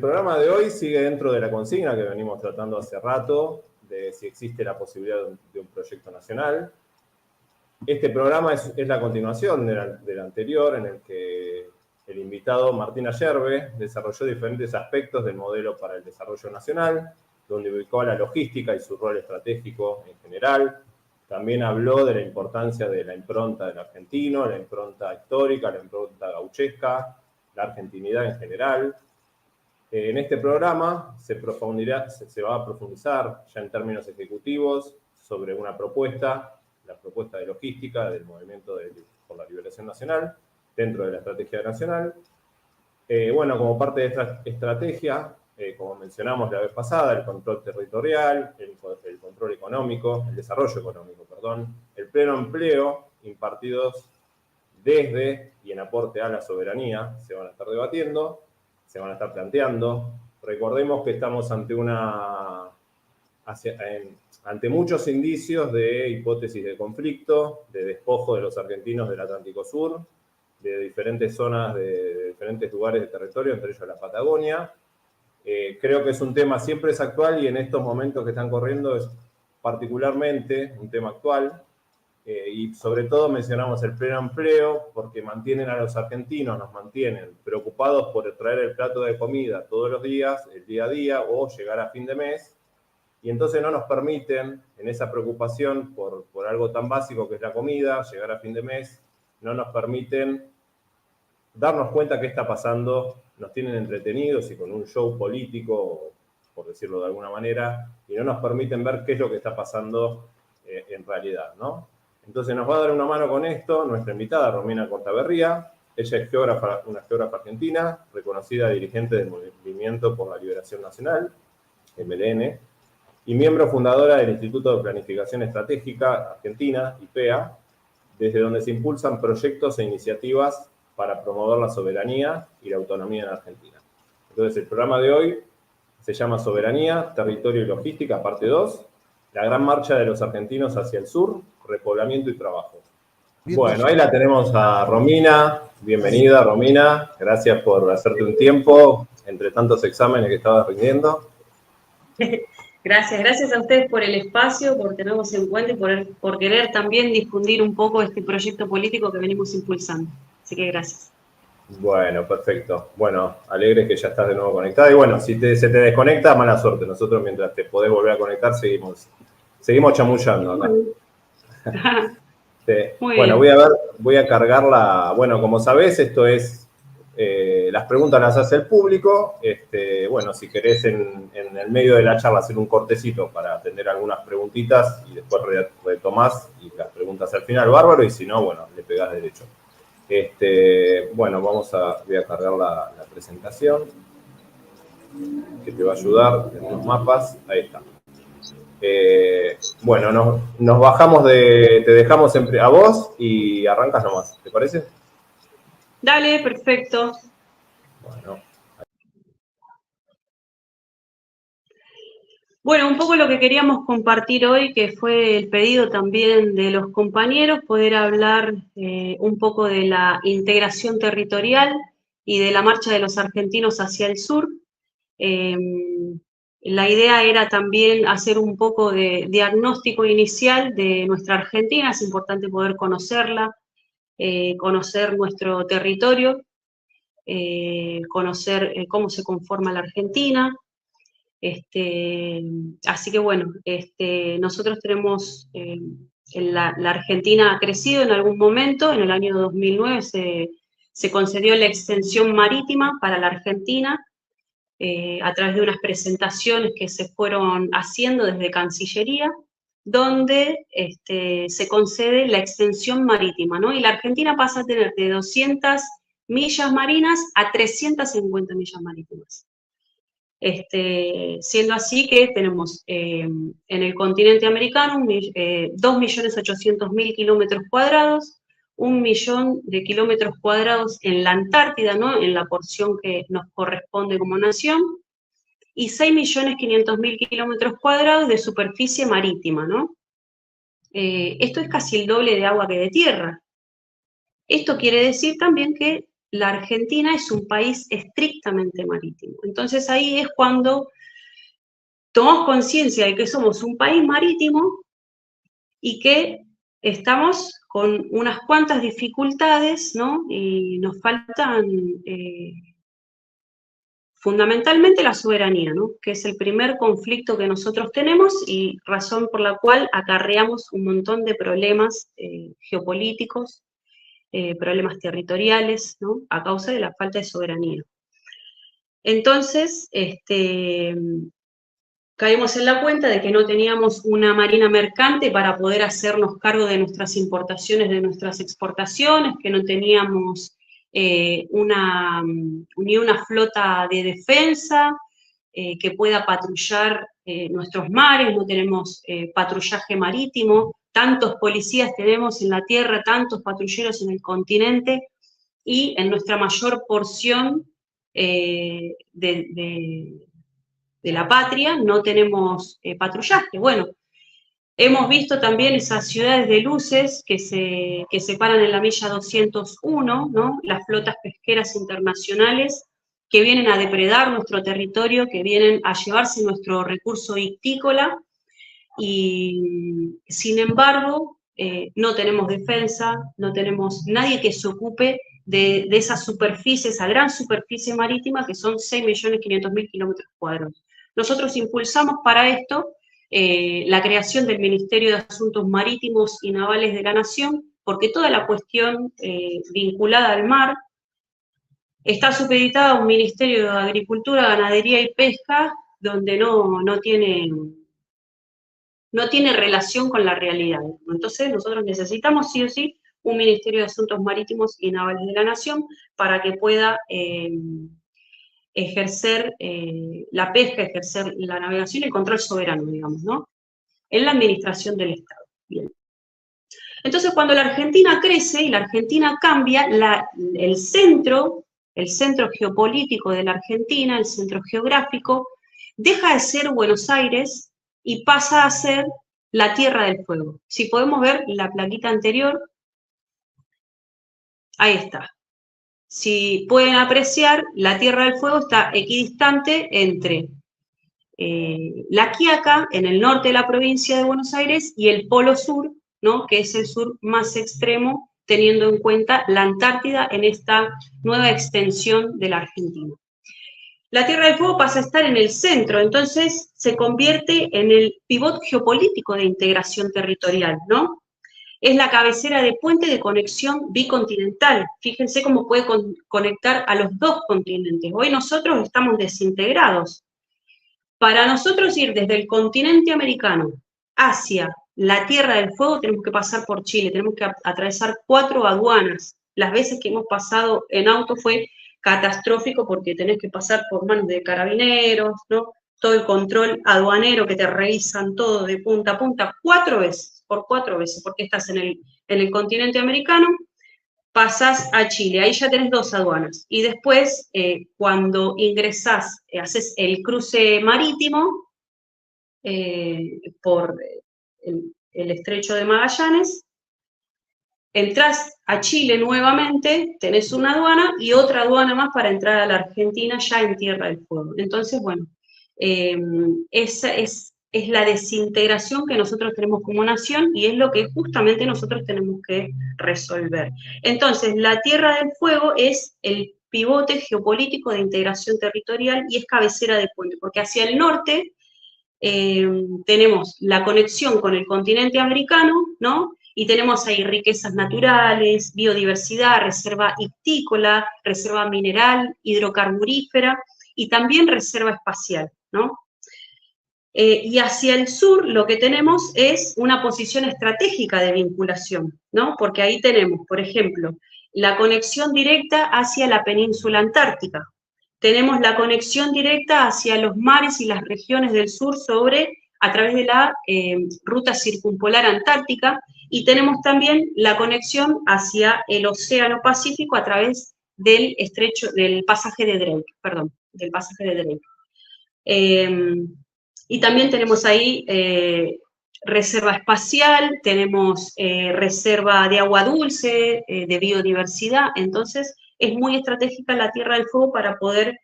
programa de hoy sigue dentro de la consigna que venimos tratando hace rato, de si existe la posibilidad de un proyecto nacional. Este programa es la continuación del anterior, en el que el invitado Martín Ayerbe desarrolló diferentes aspectos del modelo para el desarrollo nacional, donde ubicó a la logística y su rol estratégico en general. También habló de la importancia de la impronta del argentino, la impronta histórica, la impronta gauchesca, la argentinidad en general. En este programa se va a profundizar ya en términos ejecutivos sobre una propuesta, la propuesta de logística del Movimiento por la Liberación Nacional, dentro de la estrategia nacional. Bueno, como parte de esta estrategia, como mencionamos la vez pasada, el control territorial, el control económico, el desarrollo económico, perdón, el pleno empleo, impartidos desde y en aporte a la soberanía, se van a estar debatiendo, se van a estar planteando. Recordemos que estamos ante ante muchos indicios de hipótesis de conflicto, de despojo de los argentinos del Atlántico Sur, de diferentes zonas, de diferentes lugares de territorio, entre ellos la Patagonia. Creo que es un tema siempre es actual y en estos momentos que están corriendo es particularmente un tema actual. Y sobre todo mencionamos el pleno empleo porque mantienen a los argentinos, nos mantienen preocupados por traer el plato de comida todos los días, el día a día o llegar a fin de mes. Y entonces no nos permiten, en esa preocupación por algo tan básico que es la comida, llegar a fin de mes, no nos permiten darnos cuenta qué está pasando, nos tienen entretenidos y con un show político, por decirlo de alguna manera, y no nos permiten ver qué es lo que está pasando en realidad, ¿no? Entonces nos va a dar una mano con esto nuestra invitada Romina Cortaberría. Ella es una geógrafa argentina, reconocida dirigente del Movimiento por la Liberación Nacional, MLN, y miembro fundadora del Instituto de Planificación Estratégica Argentina, IPEA, desde donde se impulsan proyectos e iniciativas para promover la soberanía y la autonomía en Argentina. Entonces, el programa de hoy se llama Soberanía, Territorio y Logística, parte 2, la gran marcha de los argentinos hacia el sur, repoblamiento y trabajo. Bueno, ahí la tenemos a Romina. Bienvenida, Romina. Gracias por hacerte un tiempo entre tantos exámenes que estabas rindiendo. Gracias a ustedes por el espacio, por tenernos en cuenta y por querer también difundir un poco este proyecto político que venimos impulsando. Así que gracias. Bueno, perfecto. Bueno, alegre que ya estás de nuevo conectada. Y bueno, si se te desconecta, mala suerte. Nosotros, mientras te podés volver a conectar, seguimos chamullando acá. Bueno, voy a cargarla. Bueno, como sabés, esto es... las preguntas las hace el público. Bueno, si querés en el medio de la charla hacer un cortecito para atender algunas preguntitas y después retomás y las preguntas al final, bárbaro. Y si no, bueno, le pegás derecho. Bueno, voy a cargar la presentación que te va a ayudar en los mapas. Ahí está. Bueno, nos bajamos te dejamos a vos y arrancas nomás, ¿te parece? Dale, perfecto. Bueno, un poco lo que queríamos compartir hoy, que fue el pedido también de los compañeros, poder hablar un poco de la integración territorial y de la marcha de los argentinos hacia el sur. La idea era también hacer un poco de diagnóstico inicial de nuestra Argentina, es importante poder conocerla, conocer nuestro territorio, conocer cómo se conforma la Argentina. Así que bueno, nosotros tenemos, la Argentina ha crecido en algún momento, en el año 2009 se concedió la extensión marítima para la Argentina, a través de unas presentaciones que se fueron haciendo desde Cancillería, donde se concede la extensión marítima, ¿no? Y la Argentina pasa a tener de 200 millas marinas a 350 millas marítimas. Siendo así que tenemos en el continente americano 2.800.000 kilómetros cuadrados, 1 millón de kilómetros cuadrados en la Antártida, ¿no? En la porción que nos corresponde como nación, y 6.500.000 kilómetros cuadrados de superficie marítima, ¿no? Esto es casi el doble de agua que de tierra. Esto quiere decir también que la Argentina es un país estrictamente marítimo. Entonces ahí es cuando tomamos conciencia de que somos un país marítimo y que estamos con unas cuantas dificultades, ¿no? Y nos faltan fundamentalmente la soberanía, ¿no? Que es el primer conflicto que nosotros tenemos y razón por la cual acarreamos un montón de problemas geopolíticos, problemas territoriales, ¿no? A causa de la falta de soberanía. Entonces, caímos en la cuenta de que no teníamos una marina mercante para poder hacernos cargo de nuestras importaciones, de nuestras exportaciones, que no teníamos ni una flota de defensa que pueda patrullar nuestros mares, no tenemos patrullaje marítimo, tantos policías tenemos en la tierra, tantos patrulleros en el continente, y en nuestra mayor porción de la patria no tenemos patrullaje. Bueno, hemos visto también esas ciudades de luces que se paran en la milla 201, ¿no? Las flotas pesqueras internacionales que vienen a depredar nuestro territorio, que vienen a llevarse nuestro recurso ictícola, y sin embargo no tenemos defensa, no tenemos nadie que se ocupe de esa superficie, esa gran superficie marítima que son 6.500.000 kilómetros cuadrados. Nosotros impulsamos para esto la creación del Ministerio de Asuntos Marítimos y Navales de la Nación, porque toda la cuestión vinculada al mar está supeditada a un Ministerio de Agricultura, Ganadería y Pesca, donde no tiene relación con la realidad. Entonces nosotros necesitamos sí o sí un Ministerio de Asuntos Marítimos y Navales de la Nación para que pueda ejercer la pesca, ejercer la navegación y el control soberano, digamos, ¿no? En la administración del Estado. Bien. Entonces, cuando la Argentina crece y la Argentina cambia, el centro geopolítico de la Argentina, el centro geográfico, deja de ser Buenos Aires y pasa a ser la Tierra del Fuego. Si podemos ver la plaquita anterior, ahí está. Si pueden apreciar, la Tierra del Fuego está equidistante entre La Quiaca, en el norte de la provincia de Buenos Aires, y el Polo Sur, ¿no? Que es el sur más extremo, teniendo en cuenta la Antártida en esta nueva extensión de la Argentina. La Tierra del Fuego pasa a estar en el centro, entonces se convierte en el pivot geopolítico de integración territorial, ¿no? Es la cabecera de puente de conexión bicontinental. Fíjense cómo puede conectar a los dos continentes. Hoy nosotros estamos desintegrados. Para nosotros ir desde el continente americano hacia la Tierra del Fuego tenemos que pasar por Chile, tenemos que atravesar 4 aduanas. Las veces que hemos pasado en auto fue catastrófico porque tenés que pasar por manos de carabineros, ¿no? Todo el control aduanero que te revisan todo de punta a punta, 4 veces, porque estás en el continente americano, pasás a Chile, ahí ya tenés 2 aduanas. Y después, cuando ingresás, haces el cruce marítimo por el estrecho de Magallanes, entrás a Chile nuevamente, tenés una aduana y otra aduana más para entrar a la Argentina ya en Tierra del Fuego. Entonces, bueno, esa es la desintegración que nosotros tenemos como nación y es lo que justamente nosotros tenemos que resolver. Entonces, la Tierra del Fuego es el pivote geopolítico de integración territorial y es cabecera de puente, porque hacia el norte tenemos la conexión con el continente americano, ¿no? Y tenemos ahí riquezas naturales, biodiversidad, reserva ictícola, reserva mineral, hidrocarburífera y también reserva espacial, ¿no? Y hacia el sur lo que tenemos es una posición estratégica de vinculación, ¿no? Porque ahí tenemos, por ejemplo, la conexión directa hacia la península antártica. Tenemos la conexión directa hacia los mares y las regiones del sur a través de la ruta circumpolar antártica, y tenemos también la conexión hacia el Océano Pacífico a través del pasaje de Drake, y también tenemos ahí reserva espacial, tenemos reserva de agua dulce, de biodiversidad. Entonces, es muy estratégica la Tierra del Fuego para poder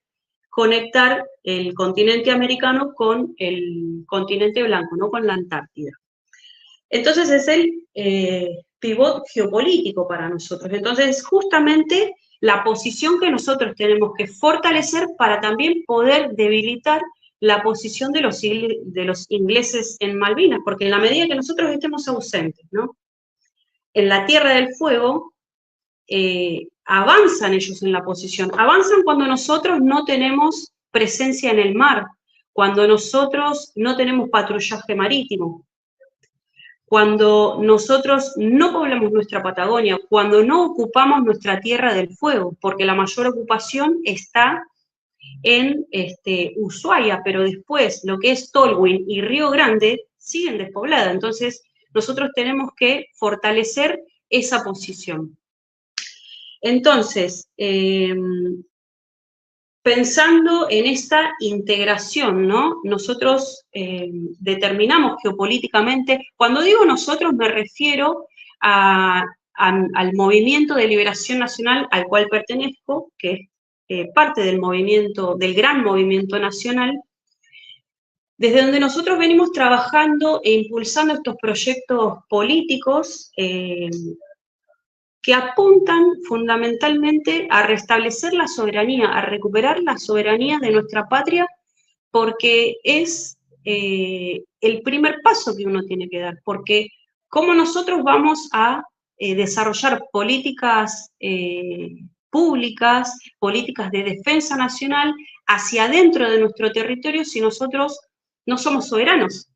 conectar el continente americano con el continente blanco, ¿no? Con la Antártida. Entonces es el pivot geopolítico para nosotros. Entonces, justamente la posición que nosotros tenemos que fortalecer para también poder debilitar la posición de los ingleses en Malvinas, porque en la medida que nosotros estemos ausentes, ¿no? En la Tierra del Fuego, avanzan ellos en la posición. Avanzan cuando nosotros no tenemos presencia en el mar, cuando nosotros no tenemos patrullaje marítimo, cuando nosotros no poblamos nuestra Patagonia, cuando no ocupamos nuestra Tierra del Fuego, porque la mayor ocupación está en Ushuaia, pero después lo que es Tolwyn y Río Grande siguen despobladas. Entonces, nosotros tenemos que fortalecer esa posición. Entonces, pensando en esta integración, ¿no? Nosotros determinamos geopolíticamente, cuando digo nosotros me refiero al movimiento de liberación nacional al cual pertenezco, que es parte del movimiento, del gran movimiento nacional, desde donde nosotros venimos trabajando e impulsando estos proyectos políticos que apuntan fundamentalmente a restablecer la soberanía, a recuperar la soberanía de nuestra patria, porque es el primer paso que uno tiene que dar, porque cómo nosotros vamos a desarrollar políticas públicas, políticas de defensa nacional hacia adentro de nuestro territorio si nosotros no somos soberanos.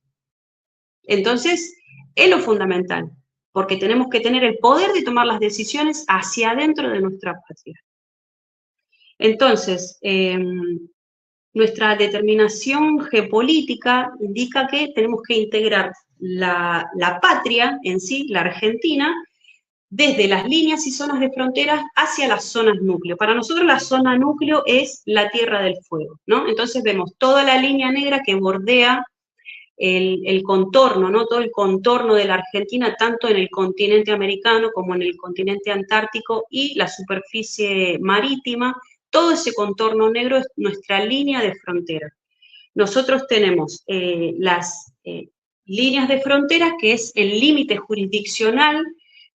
Entonces, es lo fundamental, porque tenemos que tener el poder de tomar las decisiones hacia adentro de nuestra patria. Entonces, nuestra determinación geopolítica indica que tenemos que integrar la patria en sí, la Argentina, desde las líneas y zonas de fronteras hacia las zonas núcleo. Para nosotros la zona núcleo es la Tierra del Fuego, ¿no? Entonces vemos toda la línea negra que bordea el contorno, ¿no? Todo el contorno de la Argentina, tanto en el continente americano como en el continente antártico y la superficie marítima, todo ese contorno negro es nuestra línea de frontera. Nosotros tenemos las líneas de frontera, que es el límite jurisdiccional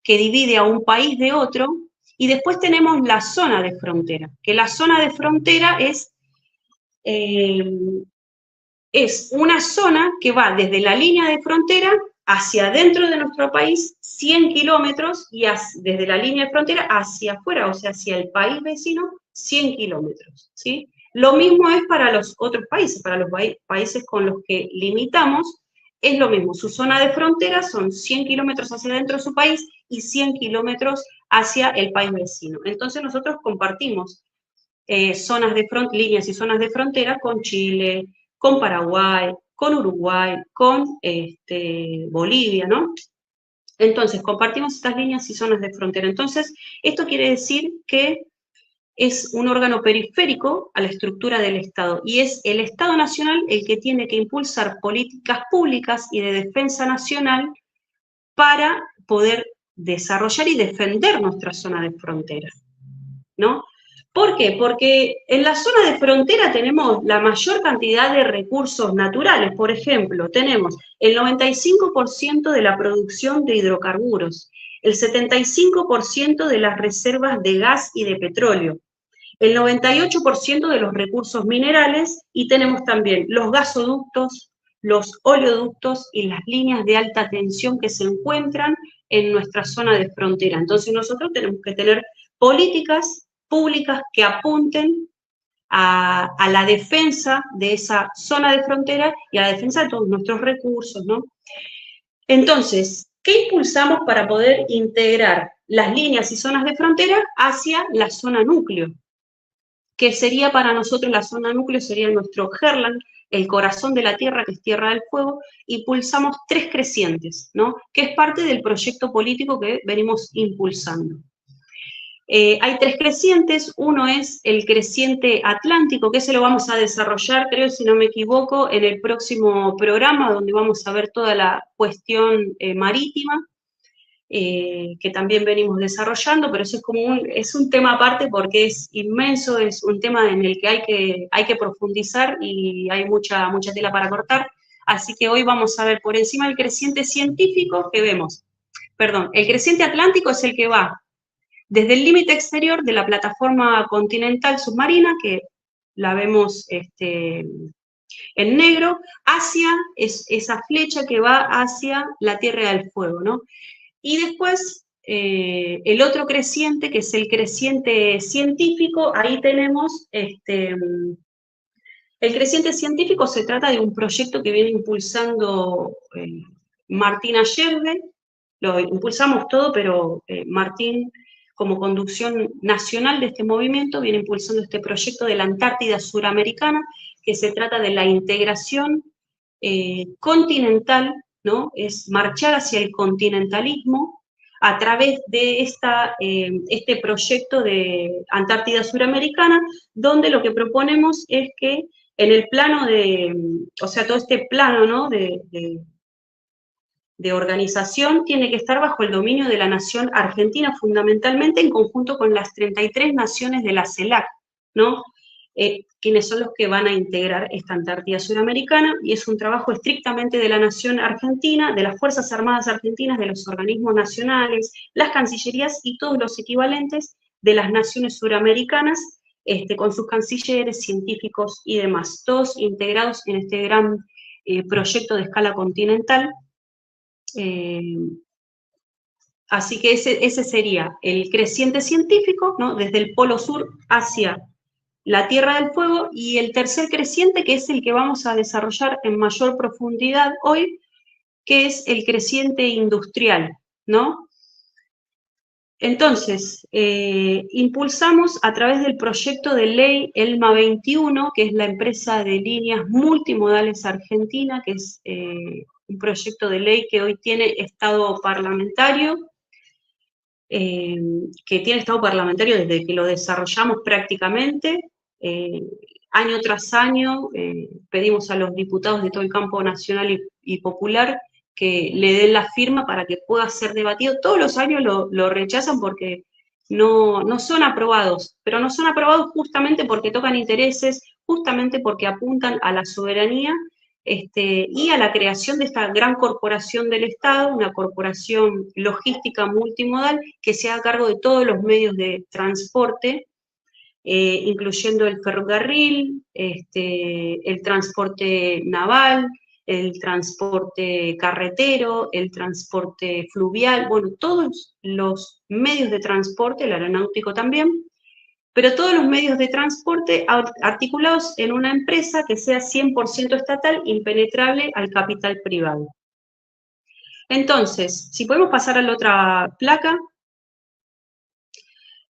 que divide a un país de otro, y después tenemos la zona de frontera, que la zona de frontera es una zona que va desde la línea de frontera hacia adentro de nuestro país 100 kilómetros y desde la línea de frontera hacia afuera, o sea, hacia el país vecino, 100 kilómetros, ¿sí? Lo mismo es para los otros países, para los países con los que limitamos, es lo mismo. Su zona de frontera son 100 kilómetros hacia adentro de su país y 100 kilómetros hacia el país vecino. Entonces nosotros compartimos líneas y zonas de frontera con Chile, con Paraguay, con Uruguay, con Bolivia, ¿no? Entonces, compartimos estas líneas y zonas de frontera. Entonces, esto quiere decir que es un órgano periférico a la estructura del Estado, y es el Estado Nacional el que tiene que impulsar políticas públicas y de defensa nacional para poder desarrollar y defender nuestra zona de frontera, ¿no? ¿Por qué? Porque en la zona de frontera tenemos la mayor cantidad de recursos naturales. Por ejemplo, tenemos el 95% de la producción de hidrocarburos, el 75% de las reservas de gas y de petróleo, el 98% de los recursos minerales, y tenemos también los gasoductos, los oleoductos y las líneas de alta tensión que se encuentran en nuestra zona de frontera. Entonces nosotros tenemos que tener políticas públicas que apunten a la defensa de esa zona de frontera y a la defensa de todos nuestros recursos, ¿no? Entonces, ¿qué impulsamos para poder integrar las líneas y zonas de frontera hacia la zona núcleo? Que sería para nosotros la zona núcleo, sería nuestro Herland, el corazón de la Tierra, que es Tierra del Fuego. Impulsamos 3 crecientes, ¿no? Que es parte del proyecto político que venimos impulsando. Hay 3 crecientes. Uno es el creciente atlántico, que ese lo vamos a desarrollar, creo, si no me equivoco, en el próximo programa, donde vamos a ver toda la cuestión marítima. que también venimos desarrollando, pero eso es un tema aparte porque es inmenso, es un tema en el que hay que profundizar y hay mucha tela para cortar. Así que hoy vamos a ver por encima el creciente científico que vemos. Perdón, el creciente atlántico es el que va desde el límite exterior de la plataforma continental submarina, que la vemos en negro, hacia esa flecha que va hacia la Tierra del Fuego, ¿no? Y después, el otro creciente, que es el creciente científico, ahí tenemos, el creciente científico se trata de un proyecto que viene impulsando Martín Ayerbe, lo impulsamos todo, pero Martín, como conducción nacional de este movimiento, viene impulsando este proyecto de la Antártida Suramericana, que se trata de la integración continental, ¿no? Es marchar hacia el continentalismo a través de este proyecto de Antártida Suramericana, donde lo que proponemos es que en el plano o sea, todo este plano, ¿no? de organización tiene que estar bajo el dominio de la nación argentina, fundamentalmente en conjunto con las 33 naciones de la CELAC, ¿no? Quienes son los que van a integrar esta Antártida Suramericana, y es un trabajo estrictamente de la nación argentina, de las Fuerzas Armadas Argentinas, de los organismos nacionales, las cancillerías y todos los equivalentes de las naciones suramericanas, con sus cancilleres, científicos y demás, todos integrados en este gran proyecto de escala continental. Así que ese sería el creciente científico, ¿no? Desde el polo sur hacia la Tierra del Fuego, y el tercer creciente, que es el que vamos a desarrollar en mayor profundidad hoy, que es el creciente industrial, ¿no? Entonces, impulsamos a través del proyecto de ley ELMA 21, que es la empresa de líneas multimodales argentina, que es un proyecto de ley que hoy tiene estado parlamentario, desde que lo desarrollamos prácticamente. Año tras año pedimos a los diputados de todo el campo nacional y popular que le den la firma para que pueda ser debatido. Todos los años lo rechazan porque no son aprobados, pero no son aprobados justamente porque tocan intereses, justamente porque apuntan a la soberanía y a la creación de esta gran corporación del Estado, una corporación logística multimodal que se haga cargo de todos los medios de transporte, incluyendo el ferrocarril, el transporte naval, el transporte carretero, el transporte fluvial, bueno, todos los medios de transporte, el aeronáutico también, pero todos los medios de transporte articulados en una empresa que sea 100% estatal, impenetrable al capital privado. Entonces, si podemos pasar a la otra placa,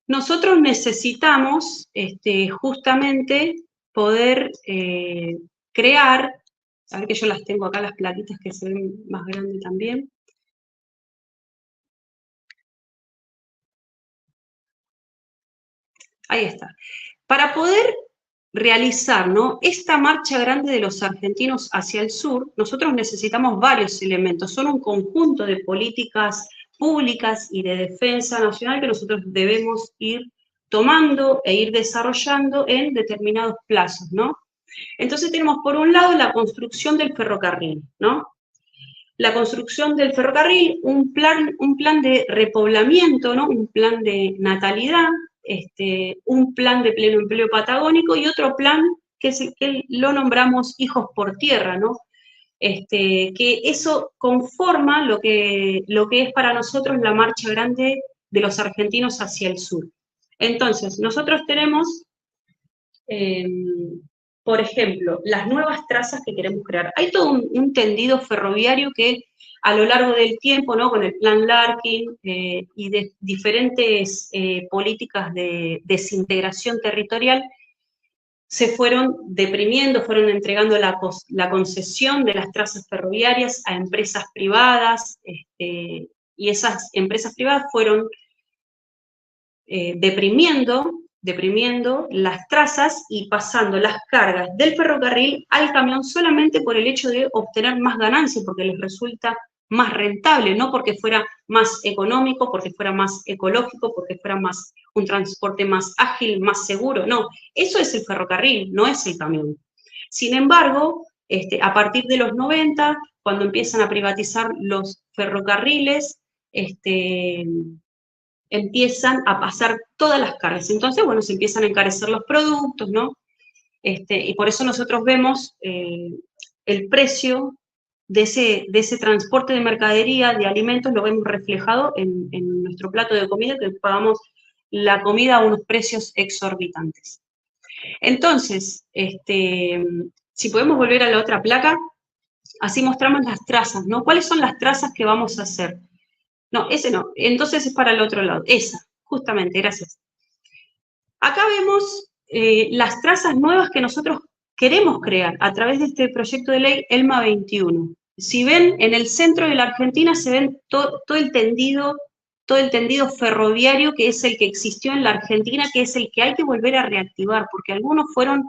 nosotros necesitamos justamente poder crear, a ver que yo las tengo acá, las plaquitas que se ven más grandes también. Ahí está. Para poder realizar, ¿no?, esta marcha grande de los argentinos hacia el sur, nosotros necesitamos varios elementos. Son un conjunto de políticas públicas y de defensa nacional que nosotros debemos ir tomando e ir desarrollando en determinados plazos, ¿no? Entonces tenemos por un lado la construcción del ferrocarril, ¿no? La construcción del ferrocarril, un plan de repoblamiento, ¿no?, un plan de natalidad, un plan de pleno empleo patagónico y otro plan que lo nombramos Hijos por Tierra, ¿no? Que eso conforma lo que es para nosotros la marcha grande de los argentinos hacia el sur. Entonces, nosotros tenemos, por ejemplo, las nuevas trazas que queremos crear. Hay todo un tendido ferroviario que a lo largo del tiempo, ¿no?, con el plan Larkin y de diferentes políticas de desintegración territorial, se fueron deprimiendo, fueron entregando la concesión de las trazas ferroviarias a empresas privadas, y esas empresas privadas fueron deprimiendo las trazas y pasando las cargas del ferrocarril al camión solamente por el hecho de obtener más ganancias, porque les resulta más rentable, no porque fuera más económico, porque fuera más ecológico, porque fuera un transporte más ágil, más seguro, no, eso es el ferrocarril, no es el camión. Sin embargo, a partir de los 90, cuando empiezan a privatizar los ferrocarriles, empiezan a pasar todas las cargas. Entonces, bueno, se empiezan a encarecer los productos, ¿no? Y por eso nosotros vemos el precio de ese transporte de mercadería, de alimentos, lo vemos reflejado en nuestro plato de comida, que pagamos la comida a unos precios exorbitantes. Entonces, si podemos volver a la otra placa, así mostramos las trazas, ¿no? ¿Cuáles son las trazas que vamos a hacer? No, ese no, entonces es para el otro lado, esa, justamente, gracias. Acá vemos las trazas nuevas que nosotros queremos crear a través de este proyecto de ley ELMA 21. Si ven, en el centro de la Argentina se ven todo el tendido ferroviario que es el que existió en la Argentina, que es el que hay que volver a reactivar, porque algunos fueron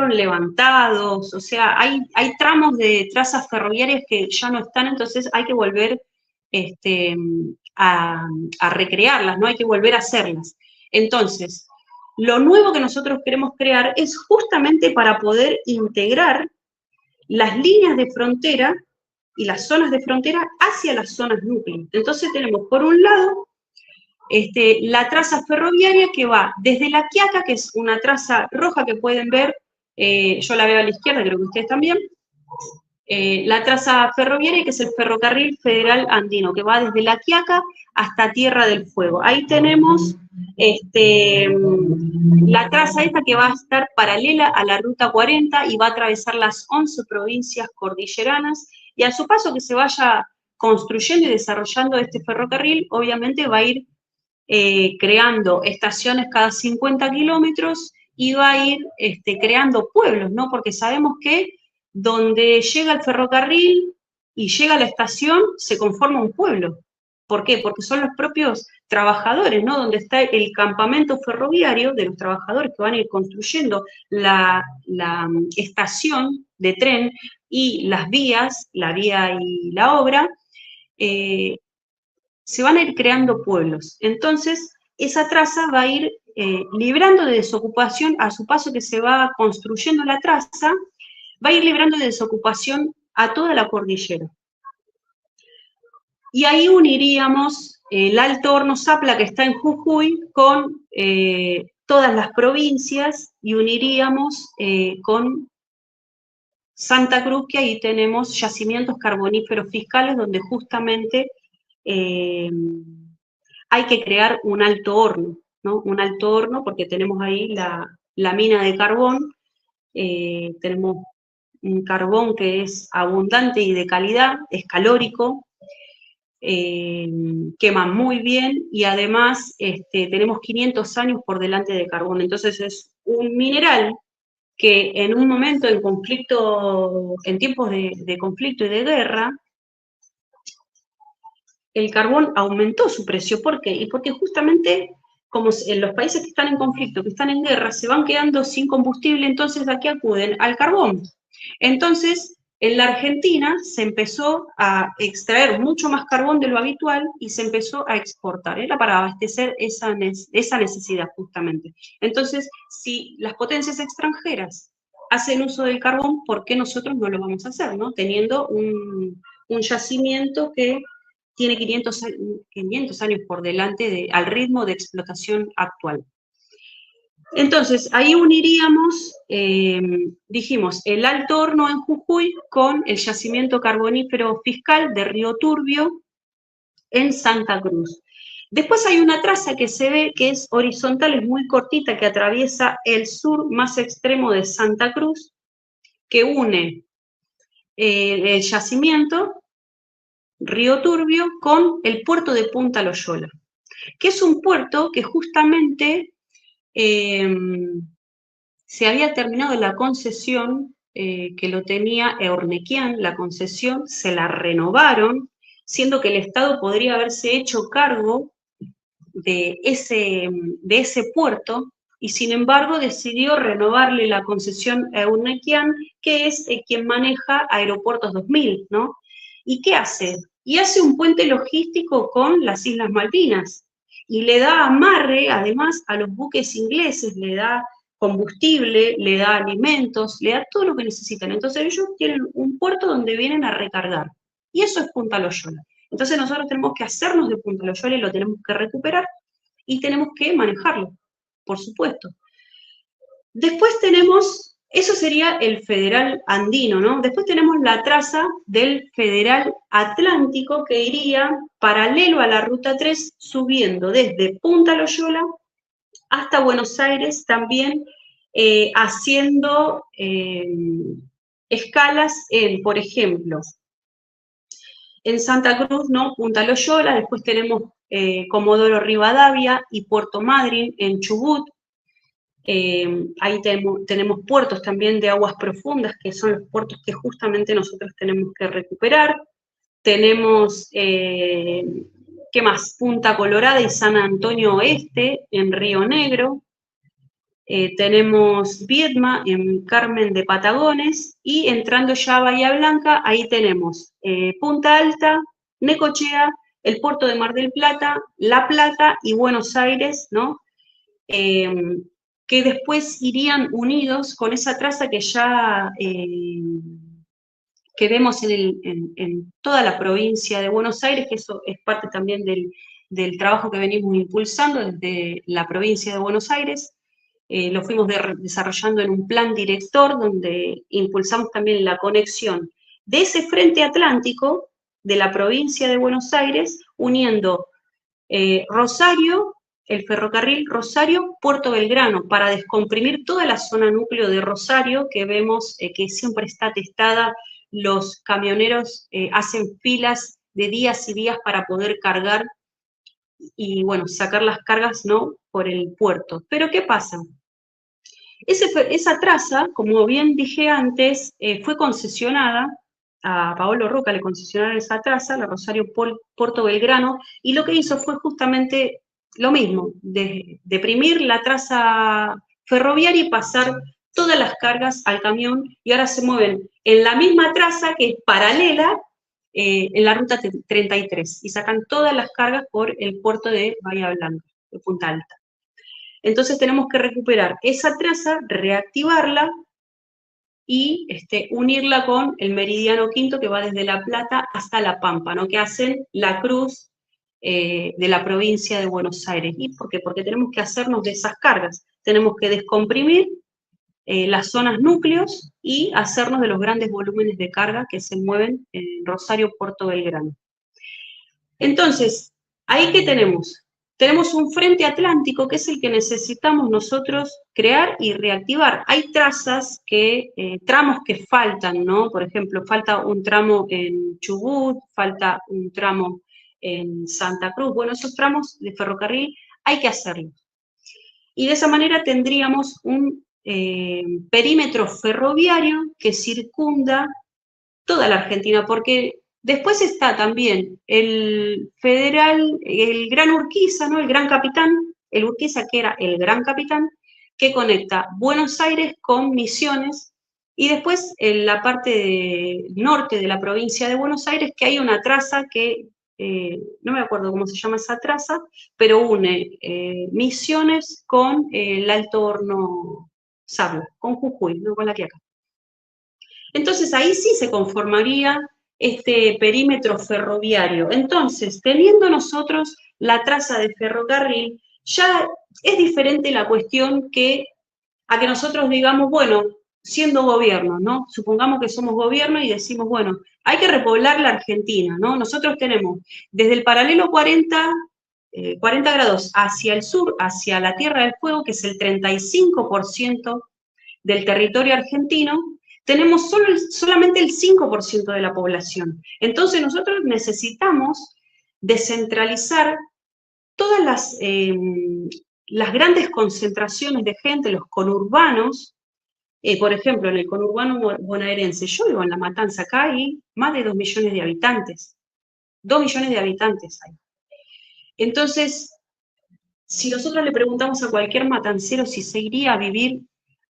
levantados, o sea, hay tramos de trazas ferroviarias que ya no están, entonces hay que volver a recrearlas, ¿no? Hay que volver a hacerlas. Entonces, lo nuevo que nosotros queremos crear es justamente para poder integrar las líneas de frontera y las zonas de frontera hacia las zonas núcleo. Entonces tenemos, por un lado, la traza ferroviaria que va desde La Quiaca, que es una traza roja que pueden ver, yo la veo a la izquierda, creo que ustedes también, la traza ferroviaria, que es el Ferrocarril Federal Andino, que va desde La Quiaca hasta Tierra del Fuego. Ahí tenemos la traza esta que va a estar paralela a la Ruta 40 y va a atravesar las 11 provincias cordilleranas, y a su paso que se vaya construyendo y desarrollando este ferrocarril, obviamente va a ir creando estaciones cada 50 kilómetros y va a ir creando pueblos, ¿no? Porque sabemos que donde llega el ferrocarril y llega la estación, se conforma un pueblo. ¿Por qué? Porque son los propios trabajadores, ¿no? Donde está el campamento ferroviario de los trabajadores que van a ir construyendo la estación de tren y las vías, la vía y la obra, se van a ir creando pueblos. Entonces, esa traza va a ir librando de desocupación, a su paso que se va construyendo la traza, va a ir librando de desocupación a toda la cordillera. Y ahí uniríamos el Alto Horno Zapla, que está en Jujuy, con todas las provincias, y uniríamos con Santa Cruz, que ahí tenemos yacimientos carboníferos fiscales, donde justamente hay que crear un alto horno, ¿no? Un alto horno, porque tenemos ahí la mina de carbón, tenemos un carbón que es abundante y de calidad, es calórico, quema muy bien, y además tenemos 500 años por delante de carbón. Entonces es un mineral que en un momento en conflicto, en tiempos de conflicto y de guerra, el carbón aumentó su precio. ¿Por qué? Y porque justamente, como en los países que están en conflicto, que están en guerra, se van quedando sin combustible, entonces de aquí acuden al carbón. Entonces, en la Argentina se empezó a extraer mucho más carbón de lo habitual y se empezó a exportar. Era para abastecer esa necesidad justamente. Entonces, si las potencias extranjeras hacen uso del carbón, ¿por qué nosotros no lo vamos a hacer, ¿no? Teniendo un yacimiento que tiene 500 años por delante al ritmo de explotación actual. Entonces, ahí uniríamos, dijimos, el Alto Horno en Jujuy con el yacimiento carbonífero fiscal de Río Turbio en Santa Cruz. Después hay una traza que se ve que es horizontal, es muy cortita, que atraviesa el sur más extremo de Santa Cruz, que une el yacimiento Río Turbio con el puerto de Punta Loyola, que es un puerto que justamente se había terminado la concesión que lo tenía Eornequian, la concesión, se la renovaron, siendo que el Estado podría haberse hecho cargo de ese puerto, y sin embargo decidió renovarle la concesión a Eornequian, que es quien maneja Aeropuertos 2000, ¿no? ¿Y qué hace? y hace un puente logístico con las Islas Malvinas, y le da amarre, además, a los buques ingleses, le da combustible, le da alimentos, le da todo lo que necesitan. Entonces ellos tienen un puerto donde vienen a recargar, y eso es Punta Loyola. Entonces nosotros tenemos que hacernos de Punta Loyola y lo tenemos que recuperar, y tenemos que manejarlo, por supuesto. Después tenemos, eso sería el Federal Andino, ¿no? Después tenemos la traza del Federal Atlántico que iría paralelo a la Ruta 3, subiendo desde Punta Loyola hasta Buenos Aires, también haciendo escalas en, por ejemplo, en Santa Cruz, ¿no? Punta Loyola, después tenemos Comodoro Rivadavia y Puerto Madryn en Chubut. Ahí tenemos puertos también de aguas profundas, que son los puertos que justamente nosotros tenemos que recuperar. Tenemos, ¿qué más? Punta Colorada y San Antonio Oeste en Río Negro. Tenemos Viedma en Carmen de Patagones, y entrando ya a Bahía Blanca, ahí tenemos Punta Alta, Necochea, el puerto de Mar del Plata, La Plata y Buenos Aires, ¿no? Que después irían unidos con esa traza que ya que vemos en toda la provincia de Buenos Aires, que eso es parte también del trabajo que venimos impulsando desde la provincia de Buenos Aires. Lo fuimos desarrollando en un plan director donde impulsamos también la conexión de ese frente atlántico de la provincia de Buenos Aires, uniendo Rosario, el ferrocarril Rosario-Puerto Belgrano, para descomprimir toda la zona núcleo de Rosario, que vemos que siempre está atestada, los camioneros hacen filas de días y días para poder cargar y, bueno, sacar las cargas, ¿no?, por el puerto. Pero ¿qué pasa? Esa traza, como bien dije antes, fue concesionada, a Paolo Roca le concesionaron esa traza, la Rosario-Puerto Belgrano, y lo que hizo fue justamente lo mismo, deprimir la traza ferroviaria y pasar todas las cargas al camión, y ahora se mueven en la misma traza que es paralela en la ruta 33, y sacan todas las cargas por el puerto de Bahía Blanca, de Punta Alta. Entonces tenemos que recuperar esa traza, reactivarla y unirla con el meridiano quinto que va desde La Plata hasta La Pampa, ¿no?, que hacen la cruz de la provincia de Buenos Aires. ¿Y por qué? Porque tenemos que hacernos de esas cargas, tenemos que descomprimir las zonas núcleos y hacernos de los grandes volúmenes de carga que se mueven en Rosario-Puerto Belgrano. Entonces, ¿ahí qué tenemos? Tenemos un frente atlántico que es el que necesitamos nosotros crear y reactivar. Hay trazas tramos que faltan, ¿no? Por ejemplo, falta un tramo en Chubut, falta un tramo en Santa Cruz. Bueno, esos tramos de ferrocarril hay que hacerlos. Y de esa manera tendríamos un perímetro ferroviario que circunda toda la Argentina, porque después está también el federal, el Gran Urquiza, ¿no?, el Gran Capitán, el Urquiza que era el Gran Capitán, que conecta Buenos Aires con Misiones, y después en la parte norte de la provincia de Buenos Aires, que hay una traza que, no me acuerdo cómo se llama esa traza, pero une Misiones con el Alto Horno Sabio, con Jujuy, no con La Quiaca. Entonces ahí sí se conformaría este perímetro ferroviario. Entonces, teniendo nosotros la traza de ferrocarril, ya es diferente la cuestión a que nosotros digamos, bueno, siendo gobierno, ¿no? Supongamos que somos gobierno y decimos, bueno, hay que repoblar la Argentina, ¿no? Nosotros tenemos desde el paralelo 40 grados hacia el sur, hacia la Tierra del Fuego, que es el 35% del territorio argentino, tenemos solamente el 5% de la población. Entonces nosotros necesitamos descentralizar todas las grandes concentraciones de gente, los conurbanos. Por ejemplo, en el conurbano bonaerense, yo vivo en La Matanza, acá hay más de 2 millones de habitantes. 2 millones de habitantes hay. Entonces, si nosotros le preguntamos a cualquier matancero si se iría a vivir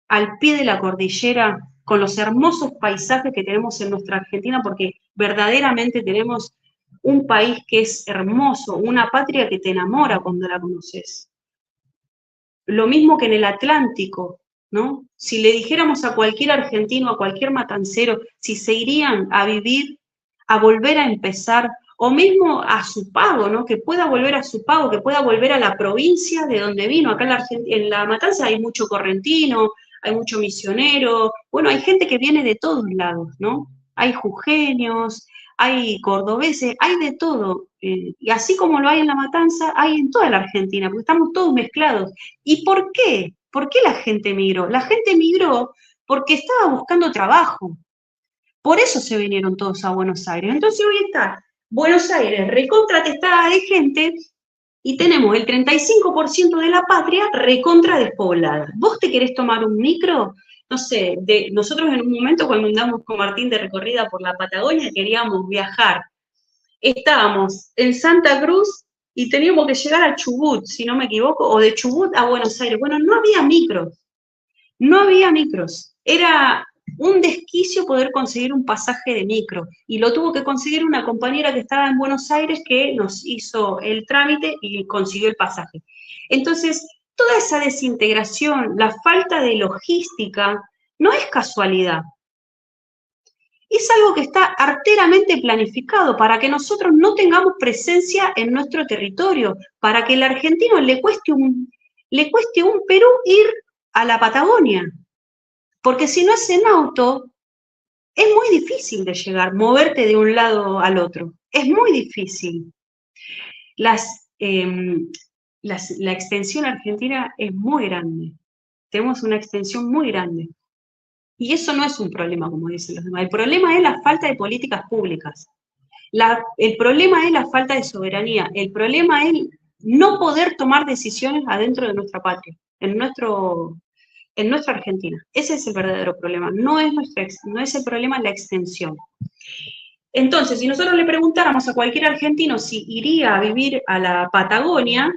al pie de la cordillera, con los hermosos paisajes que tenemos en nuestra Argentina, porque verdaderamente tenemos un país que es hermoso, una patria que te enamora cuando la conoces. Lo mismo que en el Atlántico, ¿no? Si le dijéramos a cualquier argentino, a cualquier matancero, si se irían a vivir, a volver a empezar, o mismo a su pago, ¿no? Que pueda volver a su pago, que pueda volver a la provincia de donde vino. Acá en la Matanza hay mucho correntino, hay mucho misionero, bueno, hay gente que viene de todos lados, ¿no? Hay jujeños, hay cordobeses, hay de todo. Y así como lo hay en La Matanza, hay en toda la Argentina, porque estamos todos mezclados. ¿Y por qué? ¿Por qué la gente migró? La gente migró porque estaba buscando trabajo. Por eso se vinieron todos a Buenos Aires. Entonces hoy está Buenos Aires recontratestada de gente y tenemos el 35% de la patria recontra despoblada. ¿Vos te querés tomar un micro? No sé, nosotros en un momento cuando andamos con Martín de recorrida por la Patagonia queríamos viajar. Estábamos en Santa Cruz y teníamos que llegar a Chubut, si no me equivoco, o de Chubut a Buenos Aires. Bueno, no había micros, no había micros. Era un desquicio poder conseguir un pasaje de micro. Y lo tuvo que conseguir una compañera que estaba en Buenos Aires que nos hizo el trámite y consiguió el pasaje. Entonces, toda esa desintegración, la falta de logística, no es casualidad. Es algo que está arteramente planificado para que nosotros no tengamos presencia en nuestro territorio, para que al argentino le cueste un Perú ir a la Patagonia. Porque si no es en auto, es muy difícil de llegar, moverte de un lado al otro. Es muy difícil. La extensión argentina es muy grande. Tenemos una extensión muy grande. Y eso no es un problema, como dicen los demás. El problema es la falta de políticas públicas. El problema es la falta de soberanía. El problema es no poder tomar decisiones adentro de nuestra patria, en nuestra Argentina. Ese es el verdadero problema. No es el problema la extensión. Entonces, si nosotros le preguntáramos a cualquier argentino si iría a vivir a la Patagonia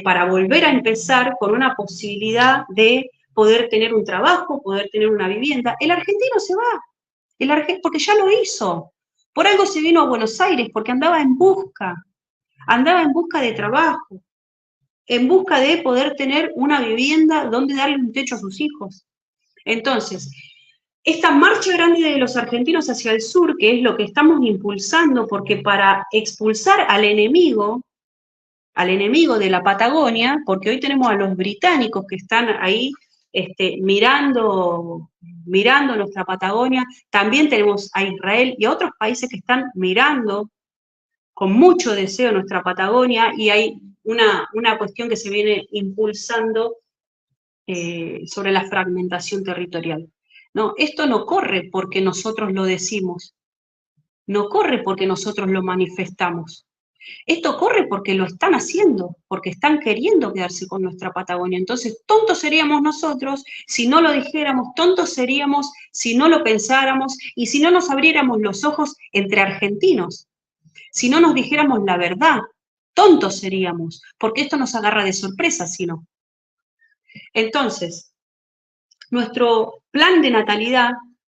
para volver a empezar con una posibilidad de poder tener un trabajo, poder tener una vivienda, el argentino se va, porque ya lo hizo. Por algo se vino a Buenos Aires, porque andaba en busca de trabajo, en busca de poder tener una vivienda donde darle un techo a sus hijos. Entonces, esta marcha grande de los argentinos hacia el sur, que es lo que estamos impulsando, porque para expulsar al enemigo de la Patagonia, porque hoy tenemos a los británicos que están ahí mirando nuestra Patagonia, también tenemos a Israel y a otros países que están mirando con mucho deseo nuestra Patagonia, y hay una cuestión que se viene impulsando sobre la fragmentación territorial. No, esto no corre porque nosotros lo decimos, no corre porque nosotros lo manifestamos. Esto corre porque lo están haciendo, porque están queriendo quedarse con nuestra Patagonia. Entonces, tontos seríamos nosotros si no lo dijéramos, tontos seríamos si no lo pensáramos y si no nos abriéramos los ojos entre argentinos, si no nos dijéramos la verdad, tontos seríamos, porque esto nos agarra de sorpresa, si no. Entonces, nuestro plan de natalidad,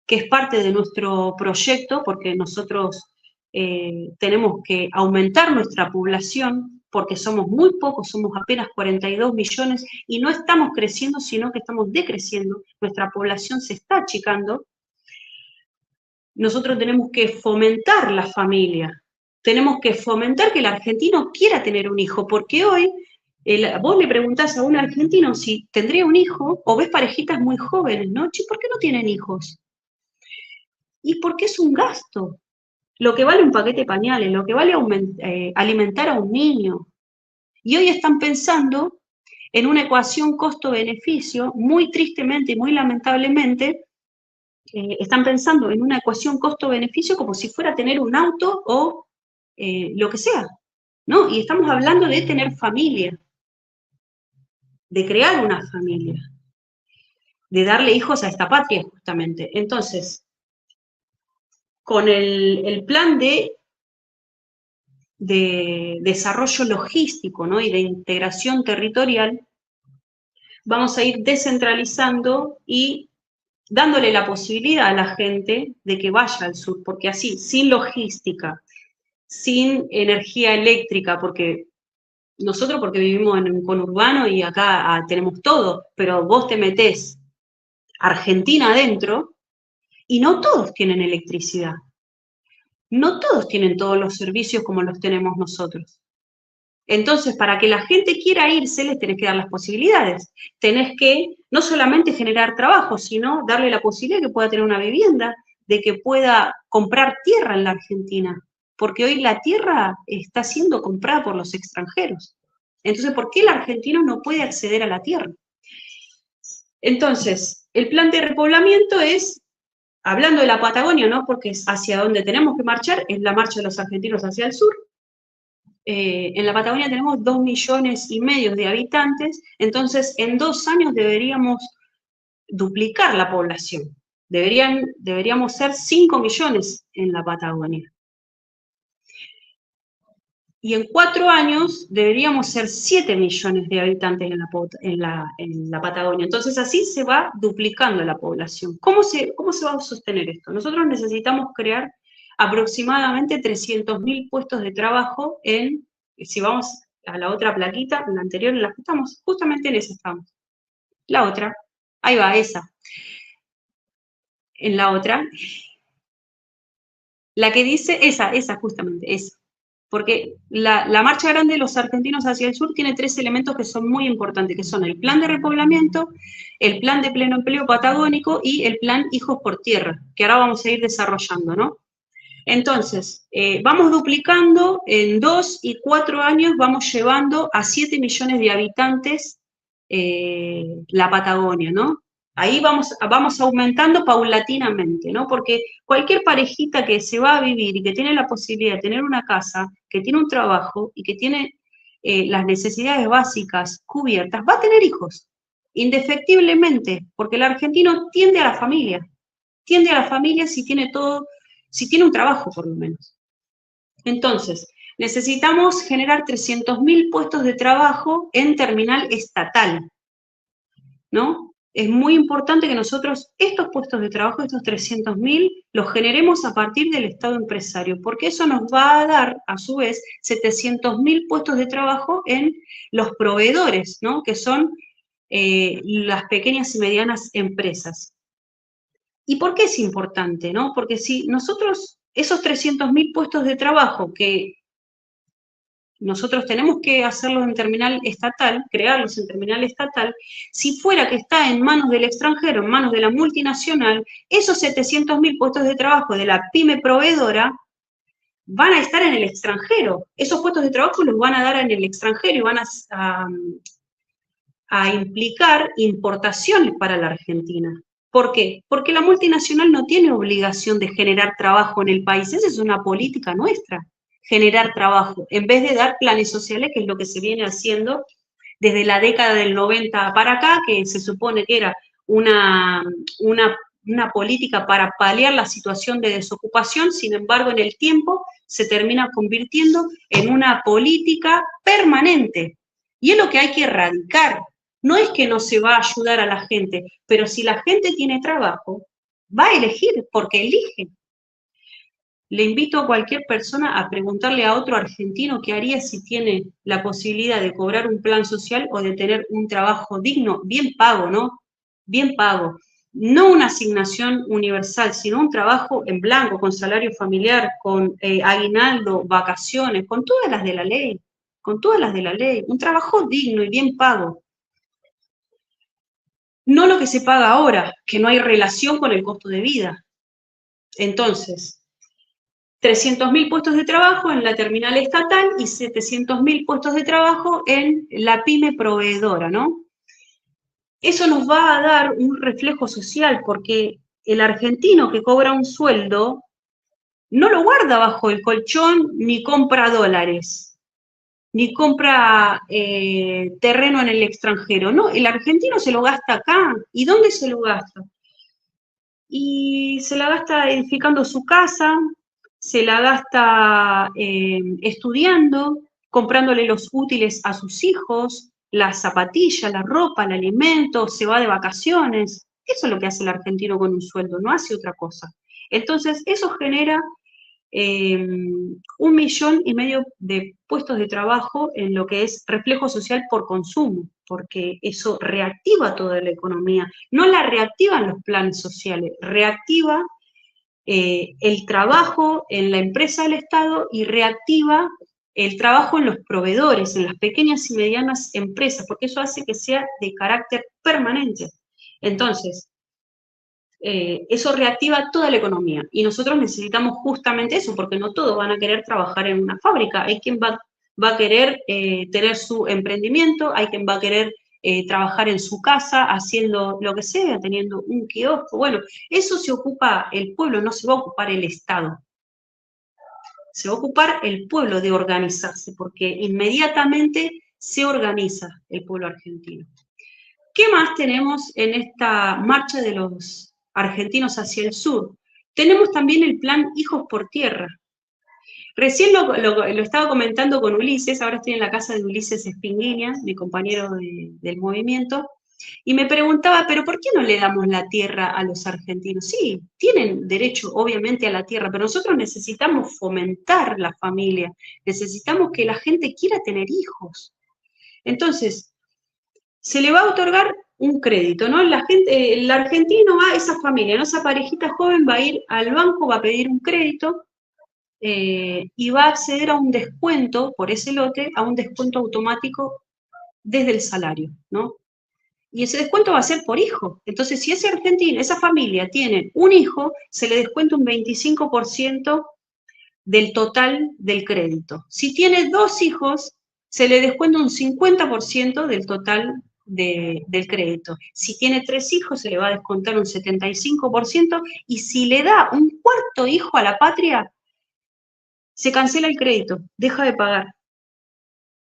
que es parte de nuestro proyecto, porque nosotros tenemos que aumentar nuestra población, porque somos muy pocos, somos apenas 42 millones, y no estamos creciendo, sino que estamos decreciendo, nuestra población se está achicando. Nosotros tenemos que fomentar la familia, tenemos que fomentar que el argentino quiera tener un hijo, porque hoy vos le preguntás a un argentino si tendría un hijo, o ves parejitas muy jóvenes, ¿no? Che, ¿por qué no tienen hijos? Y porque es un gasto. Lo que vale un paquete de pañales, lo que vale alimentar a un niño. Y hoy están pensando en una ecuación costo-beneficio, muy tristemente y muy lamentablemente, están pensando en una ecuación costo-beneficio como si fuera tener un auto o lo que sea, ¿no? Y estamos hablando de tener familia, de crear una familia, de darle hijos a esta patria, justamente. Entonces, con el plan de desarrollo logístico, ¿no? Y de integración territorial, vamos a ir descentralizando y dándole la posibilidad a la gente de que vaya al sur, porque así, sin logística, sin energía eléctrica, porque nosotros porque vivimos en un conurbano y acá tenemos todo, pero vos te metés Argentina adentro y no todos tienen electricidad. No todos tienen todos los servicios como los tenemos nosotros. Entonces, para que la gente quiera irse, les tenés que dar las posibilidades. Tenés que no solamente generar trabajo, sino darle la posibilidad de que pueda tener una vivienda, de que pueda comprar tierra en la Argentina, porque hoy la tierra está siendo comprada por los extranjeros. Entonces, ¿por qué el argentino no puede acceder a la tierra? Entonces, el plan de repoblamiento es, hablando de la Patagonia, ¿no? Porque es hacia donde tenemos que marchar, es la marcha de los argentinos hacia el sur. En la Patagonia tenemos 2,5 millones de habitantes, entonces en 2 años deberíamos duplicar la población. Deberíamos ser 5 millones en la Patagonia. Y en 4 años deberíamos ser 7 millones de habitantes en la Patagonia. Entonces así se va duplicando la población. ¿Cómo se va a sostener esto? Nosotros necesitamos crear aproximadamente 300.000 puestos de trabajo si vamos a la otra plaquita, en la anterior, en la que estamos, justamente en esa estamos. La otra, ahí va, esa. En la otra, la que dice, esa justamente, esa. Porque la marcha grande de los argentinos hacia el sur tiene 3 elementos que son muy importantes, que son el plan de repoblamiento, el plan de pleno empleo patagónico y el plan Hijos por Tierra, que ahora vamos a ir desarrollando, ¿no? Entonces, vamos duplicando, en 2 y 4 años vamos llevando a 7 millones de habitantes la Patagonia, ¿no? Ahí vamos aumentando paulatinamente, ¿no? Porque cualquier parejita que se va a vivir y que tiene la posibilidad de tener una casa, que tiene un trabajo y que tiene las necesidades básicas cubiertas, va a tener hijos, indefectiblemente, porque el argentino tiende a la familia si tiene todo, si tiene un trabajo por lo menos. Entonces, necesitamos generar 300.000 puestos de trabajo en terminal estatal, ¿no? Es muy importante que nosotros estos puestos de trabajo, estos 300.000, los generemos a partir del Estado empresario, porque eso nos va a dar, a su vez, 700.000 puestos de trabajo en los proveedores, ¿no? Que son las pequeñas y medianas empresas. ¿Y por qué es importante, no? Porque si nosotros, esos 300.000 puestos de trabajo que nosotros tenemos que hacerlos en terminal estatal, crearlos en terminal estatal, si fuera que está en manos del extranjero, en manos de la multinacional, esos 700.000 puestos de trabajo de la pyme proveedora van a estar en el extranjero. Esos puestos de trabajo los van a dar en el extranjero y van a implicar importaciones para la Argentina. ¿Por qué? Porque la multinacional no tiene obligación de generar trabajo en el país. Esa es una política nuestra, generar trabajo, en vez de dar planes sociales, que es lo que se viene haciendo desde la década del 90 para acá, que se supone que era una política para paliar la situación de desocupación, sin embargo, en el tiempo se termina convirtiendo en una política permanente. Y es lo que hay que erradicar. No es que no se va a ayudar a la gente, pero si la gente tiene trabajo, va a elegir porque elige. Le invito a cualquier persona a preguntarle a otro argentino qué haría si tiene la posibilidad de cobrar un plan social o de tener un trabajo digno, bien pago, ¿no? Bien pago. No una asignación universal, sino un trabajo en blanco, con salario familiar, con aguinaldo, vacaciones, con todas las de la ley, con todas las de la ley. Un trabajo digno y bien pago. No lo que se paga ahora, que no hay relación con el costo de vida. Entonces, 300.000 puestos de trabajo en la terminal estatal y 700.000 puestos de trabajo en la pyme proveedora, ¿no? Eso nos va a dar un reflejo social, porque el argentino que cobra un sueldo no lo guarda bajo el colchón ni compra dólares, ni compra terreno en el extranjero. No, el argentino se lo gasta acá. ¿Y dónde se lo gasta? Y se la gasta edificando su casa, se la gasta estudiando, comprándole los útiles a sus hijos, las zapatillas, la ropa, el alimento, se va de vacaciones. Eso es lo que hace el argentino con un sueldo, no hace otra cosa. Entonces, eso genera 1,5 millones de puestos de trabajo en lo que es reflejo social por consumo, porque eso reactiva toda la economía. No la reactivan los planes sociales, reactiva el trabajo en la empresa del Estado y reactiva el trabajo en los proveedores, en las pequeñas y medianas empresas, porque eso hace que sea de carácter permanente. Entonces, eso reactiva toda la economía y nosotros necesitamos justamente eso, porque no todos van a querer trabajar en una fábrica, hay quien va a querer tener su emprendimiento, hay quien va a querer trabajar en su casa haciendo lo que sea, teniendo un kiosco. Bueno, eso se ocupa el pueblo, no se va a ocupar el Estado. Se va a ocupar el pueblo de organizarse, porque inmediatamente se organiza el pueblo argentino. ¿Qué más tenemos en esta marcha de los argentinos hacia el sur? Tenemos también el plan Hijos por Tierra. Recién lo estaba comentando con Ulises, ahora estoy en la casa de Ulises Espinguiña, mi compañero del movimiento, y me preguntaba, ¿pero por qué no le damos la tierra a los argentinos? Sí, tienen derecho obviamente a la tierra, pero nosotros necesitamos fomentar la familia, necesitamos que la gente quiera tener hijos. Entonces, se le va a otorgar un crédito, ¿no? La gente, el argentino va, esa familia, ¿no? Esa parejita joven va a ir al banco, va a pedir un crédito y va a acceder a un descuento por ese lote, a un descuento automático desde el salario, ¿no? Y ese descuento va a ser por hijo. Entonces, si ese argentino, esa familia tiene un hijo, se le descuenta un 25% del total del crédito. Si tiene 2 hijos, se le descuenta un 50% del total del crédito. Si tiene 3 hijos, se le va a descontar un 75%, y si le da un 4.º hijo a la patria, se cancela el crédito, deja de pagar.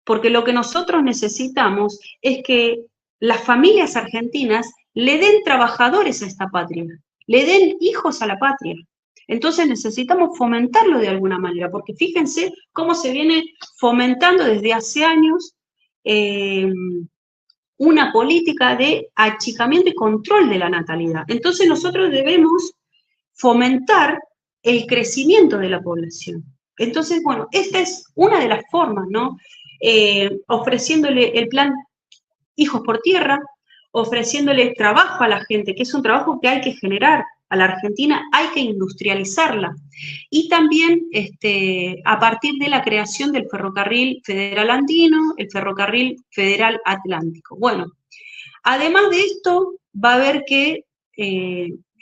Porque lo que nosotros necesitamos es que las familias argentinas le den trabajadores a esta patria, le den hijos a la patria. Entonces necesitamos fomentarlo de alguna manera, porque fíjense cómo se viene fomentando desde hace años una política de achicamiento y control de la natalidad. Entonces nosotros debemos fomentar el crecimiento de la población. Entonces, bueno, esta es una de las formas, ¿no? Ofreciéndole el plan Hijos por Tierra, ofreciéndole trabajo a la gente, que es un trabajo que hay que generar a la Argentina, hay que industrializarla. Y también a partir de la creación del Ferrocarril Federal Andino, el Ferrocarril Federal Atlántico. Bueno, además de esto, va a haber que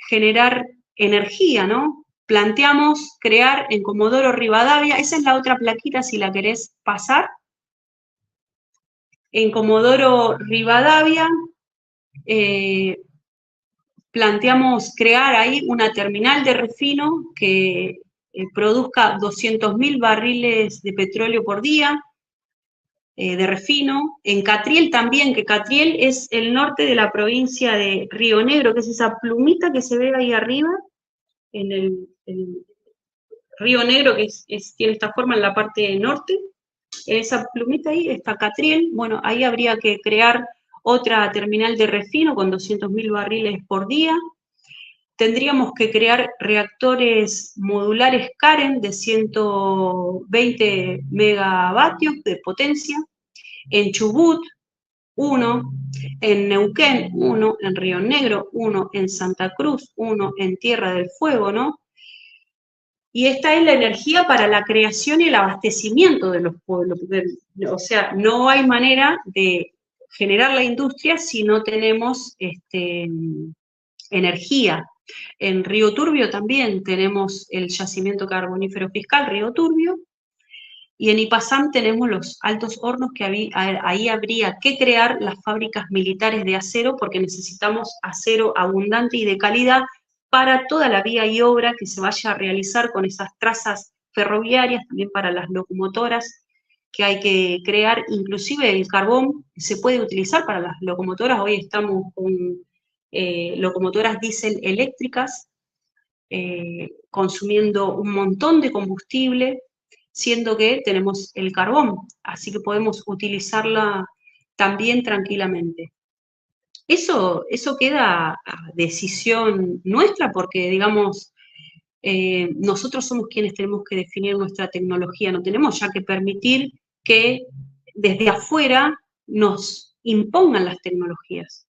generar energía, ¿no? Planteamos crear en Comodoro Rivadavia, esa es la otra plaquita si la querés pasar. En Comodoro Rivadavia planteamos crear ahí una terminal de refino que produzca 200.000 barriles de petróleo por día, de refino. En Catriel también, que Catriel es el norte de la provincia de Río Negro, que es esa plumita que se ve ahí arriba, en el Río Negro, que tiene esta forma en la parte norte. En esa plumita ahí está Catriel. Bueno, ahí habría que crear otra terminal de refino con 200.000 barriles por día. Tendríamos que crear reactores modulares Karen de 120 megavatios de potencia. En Chubut, 1, en Neuquén, 1, en Río Negro, 1, en Santa Cruz, 1, en Tierra del Fuego, ¿no? Y esta es la energía para la creación y el abastecimiento de los pueblos. O sea, no hay manera de generar la industria si no tenemos energía. En Río Turbio también tenemos el yacimiento carbonífero fiscal, Río Turbio, y en Ipazam tenemos los altos hornos que ahí habría que crear las fábricas militares de acero, porque necesitamos acero abundante y de calidad para toda la vía y obra que se vaya a realizar con esas trazas ferroviarias, también para las locomotoras que hay que crear. Inclusive el carbón se puede utilizar para las locomotoras. Hoy estamos con locomotoras diésel eléctricas, consumiendo un montón de combustible, siendo que tenemos el carbón, así que podemos utilizarla también tranquilamente. Eso queda a decisión nuestra, porque, digamos, nosotros somos quienes tenemos que definir nuestra tecnología, no tenemos ya que permitir que desde afuera nos impongan las tecnologías.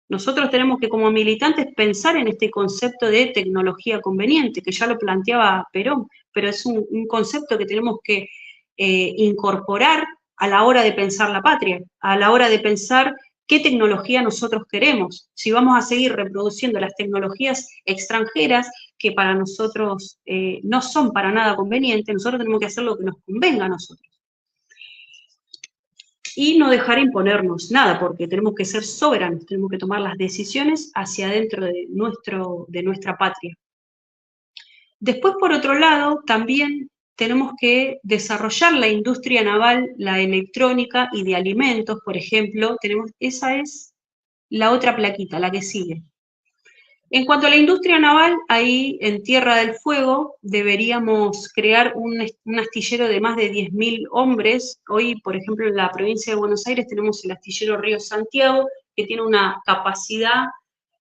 Nosotros tenemos que, como militantes, pensar en este concepto de tecnología conveniente, que ya lo planteaba Perón, pero es un concepto que tenemos que incorporar a la hora de pensar la patria, a la hora de pensar qué tecnología nosotros queremos. Si vamos a seguir reproduciendo las tecnologías extranjeras que para nosotros no son para nada convenientes, nosotros tenemos que hacer lo que nos convenga a nosotros. Y no dejar imponernos nada, porque tenemos que ser soberanos, tenemos que tomar las decisiones hacia adentro de nuestra patria. Después, por otro lado, también tenemos que desarrollar la industria naval, la electrónica y de alimentos, por ejemplo. Esa es la otra plaquita, la que sigue. En cuanto a la industria naval, ahí en Tierra del Fuego deberíamos crear un astillero de más de 10.000 hombres. Hoy, por ejemplo, en la provincia de Buenos Aires tenemos el astillero Río Santiago, que tiene una capacidad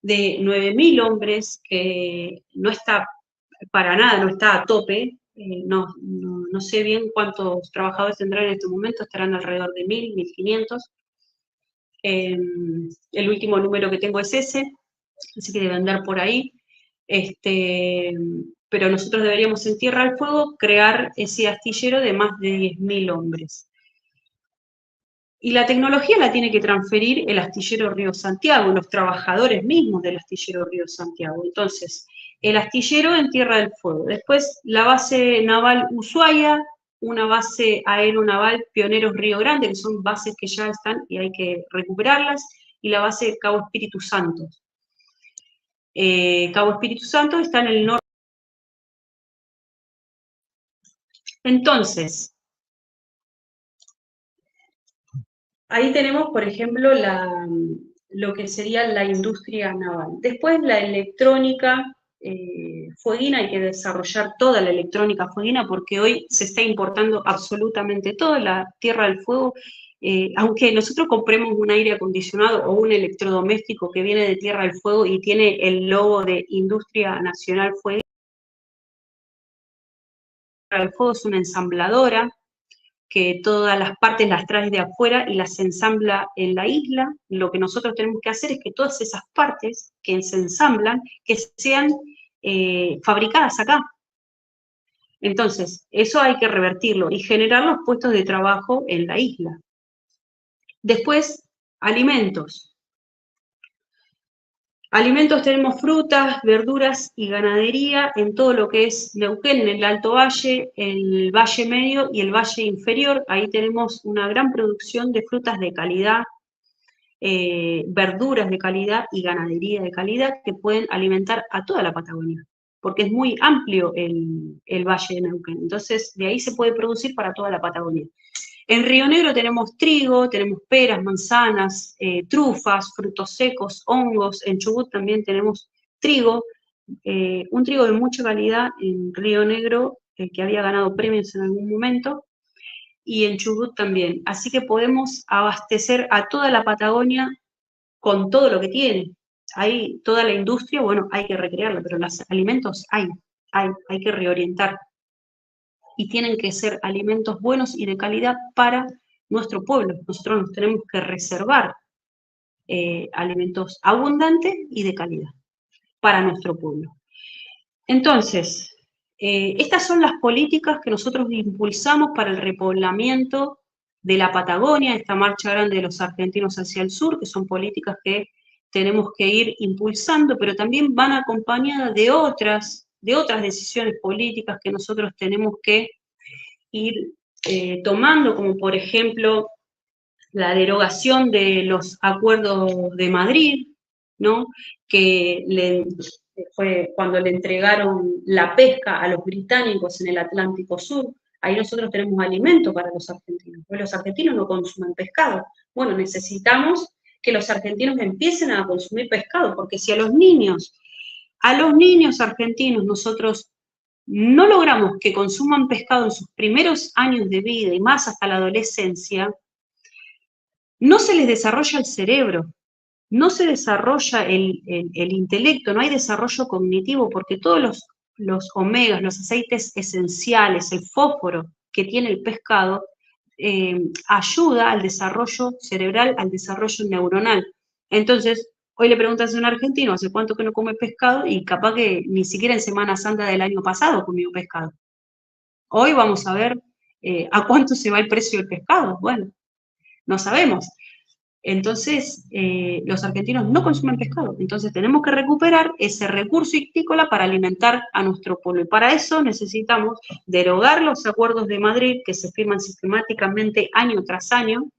de 9.000 hombres, que no está para nada, no está a tope. No sé bien cuántos trabajadores tendrán en este momento, estarán alrededor de 1.000, 1.500. El último número que tengo es ese, así que debe andar por ahí. Pero nosotros deberíamos en Tierra del Fuego crear ese astillero de más de 10.000 hombres. Y la tecnología la tiene que transferir el astillero Río Santiago, los trabajadores mismos del astillero Río Santiago. Entonces, el astillero en Tierra del Fuego. Después, la base naval Ushuaia, una base aeronaval Pioneros Río Grande, que son bases que ya están y hay que recuperarlas, y la base Cabo Espíritu Santo. Cabo Espíritu Santo está en el norte. Entonces, ahí tenemos, por ejemplo, lo que sería la industria naval. Después, la electrónica fueguina, hay que desarrollar toda la electrónica fueguina porque hoy se está importando absolutamente todo. La Tierra del Fuego, aunque nosotros compremos un aire acondicionado o un electrodoméstico que viene de Tierra del Fuego y tiene el logo de Industria Nacional Fueguina, Tierra del Fuego es una ensambladora que todas las partes las trae de afuera y las ensambla en la isla. Lo que nosotros tenemos que hacer es que todas esas partes que se ensamblan, que sean fabricadas acá. Entonces, eso hay que revertirlo y generar los puestos de trabajo en la isla. Después, alimentos. Alimentos tenemos frutas, verduras y ganadería en todo lo que es Neuquén, en el Alto Valle, el Valle Medio y el Valle Inferior. Ahí tenemos una gran producción de frutas de calidad, verduras de calidad y ganadería de calidad que pueden alimentar a toda la Patagonia, porque es muy amplio el Valle de Neuquén. Entonces, de ahí se puede producir para toda la Patagonia. En Río Negro tenemos trigo, tenemos peras, manzanas, trufas, frutos secos, hongos. En Chubut también tenemos trigo, un trigo de mucha calidad en Río Negro, que había ganado premios en algún momento, y en Chubut también. Así que podemos abastecer a toda la Patagonia con todo lo que tiene. Hay toda la industria, bueno, hay que recrearla, pero los alimentos hay que reorientar. Y tienen que ser alimentos buenos y de calidad para nuestro pueblo. Nosotros nos tenemos que reservar alimentos abundantes y de calidad para nuestro pueblo. Entonces, estas son las políticas que nosotros impulsamos para el repoblamiento de la Patagonia, esta marcha grande de los argentinos hacia el sur, que son políticas que tenemos que ir impulsando, pero también van acompañadas de otras decisiones políticas que nosotros tenemos que ir tomando, como por ejemplo la derogación de los acuerdos de Madrid, ¿no? Que fue cuando le entregaron la pesca a los británicos en el Atlántico Sur. Ahí nosotros tenemos alimento para los argentinos, porque los argentinos no consumen pescado. Bueno, necesitamos que los argentinos empiecen a consumir pescado, porque si a los niños argentinos nosotros no logramos que consuman pescado en sus primeros años de vida y más hasta la adolescencia, no se les desarrolla el cerebro, no se desarrolla el intelecto, no hay desarrollo cognitivo, porque todos los los omegas, los aceites esenciales, el fósforo que tiene el pescado, ayuda al desarrollo cerebral, al desarrollo neuronal. Entonces, hoy le preguntas a un argentino, ¿hace cuánto que no come pescado? Y capaz que ni siquiera en Semana Santa del año pasado comió pescado. Hoy vamos a ver a cuánto se va el precio del pescado. Bueno, no sabemos. Entonces, los argentinos no consumen pescado. Entonces, tenemos que recuperar ese recurso ictícola para alimentar a nuestro pueblo. Y para eso necesitamos derogar los acuerdos de Madrid que se firman sistemáticamente año tras año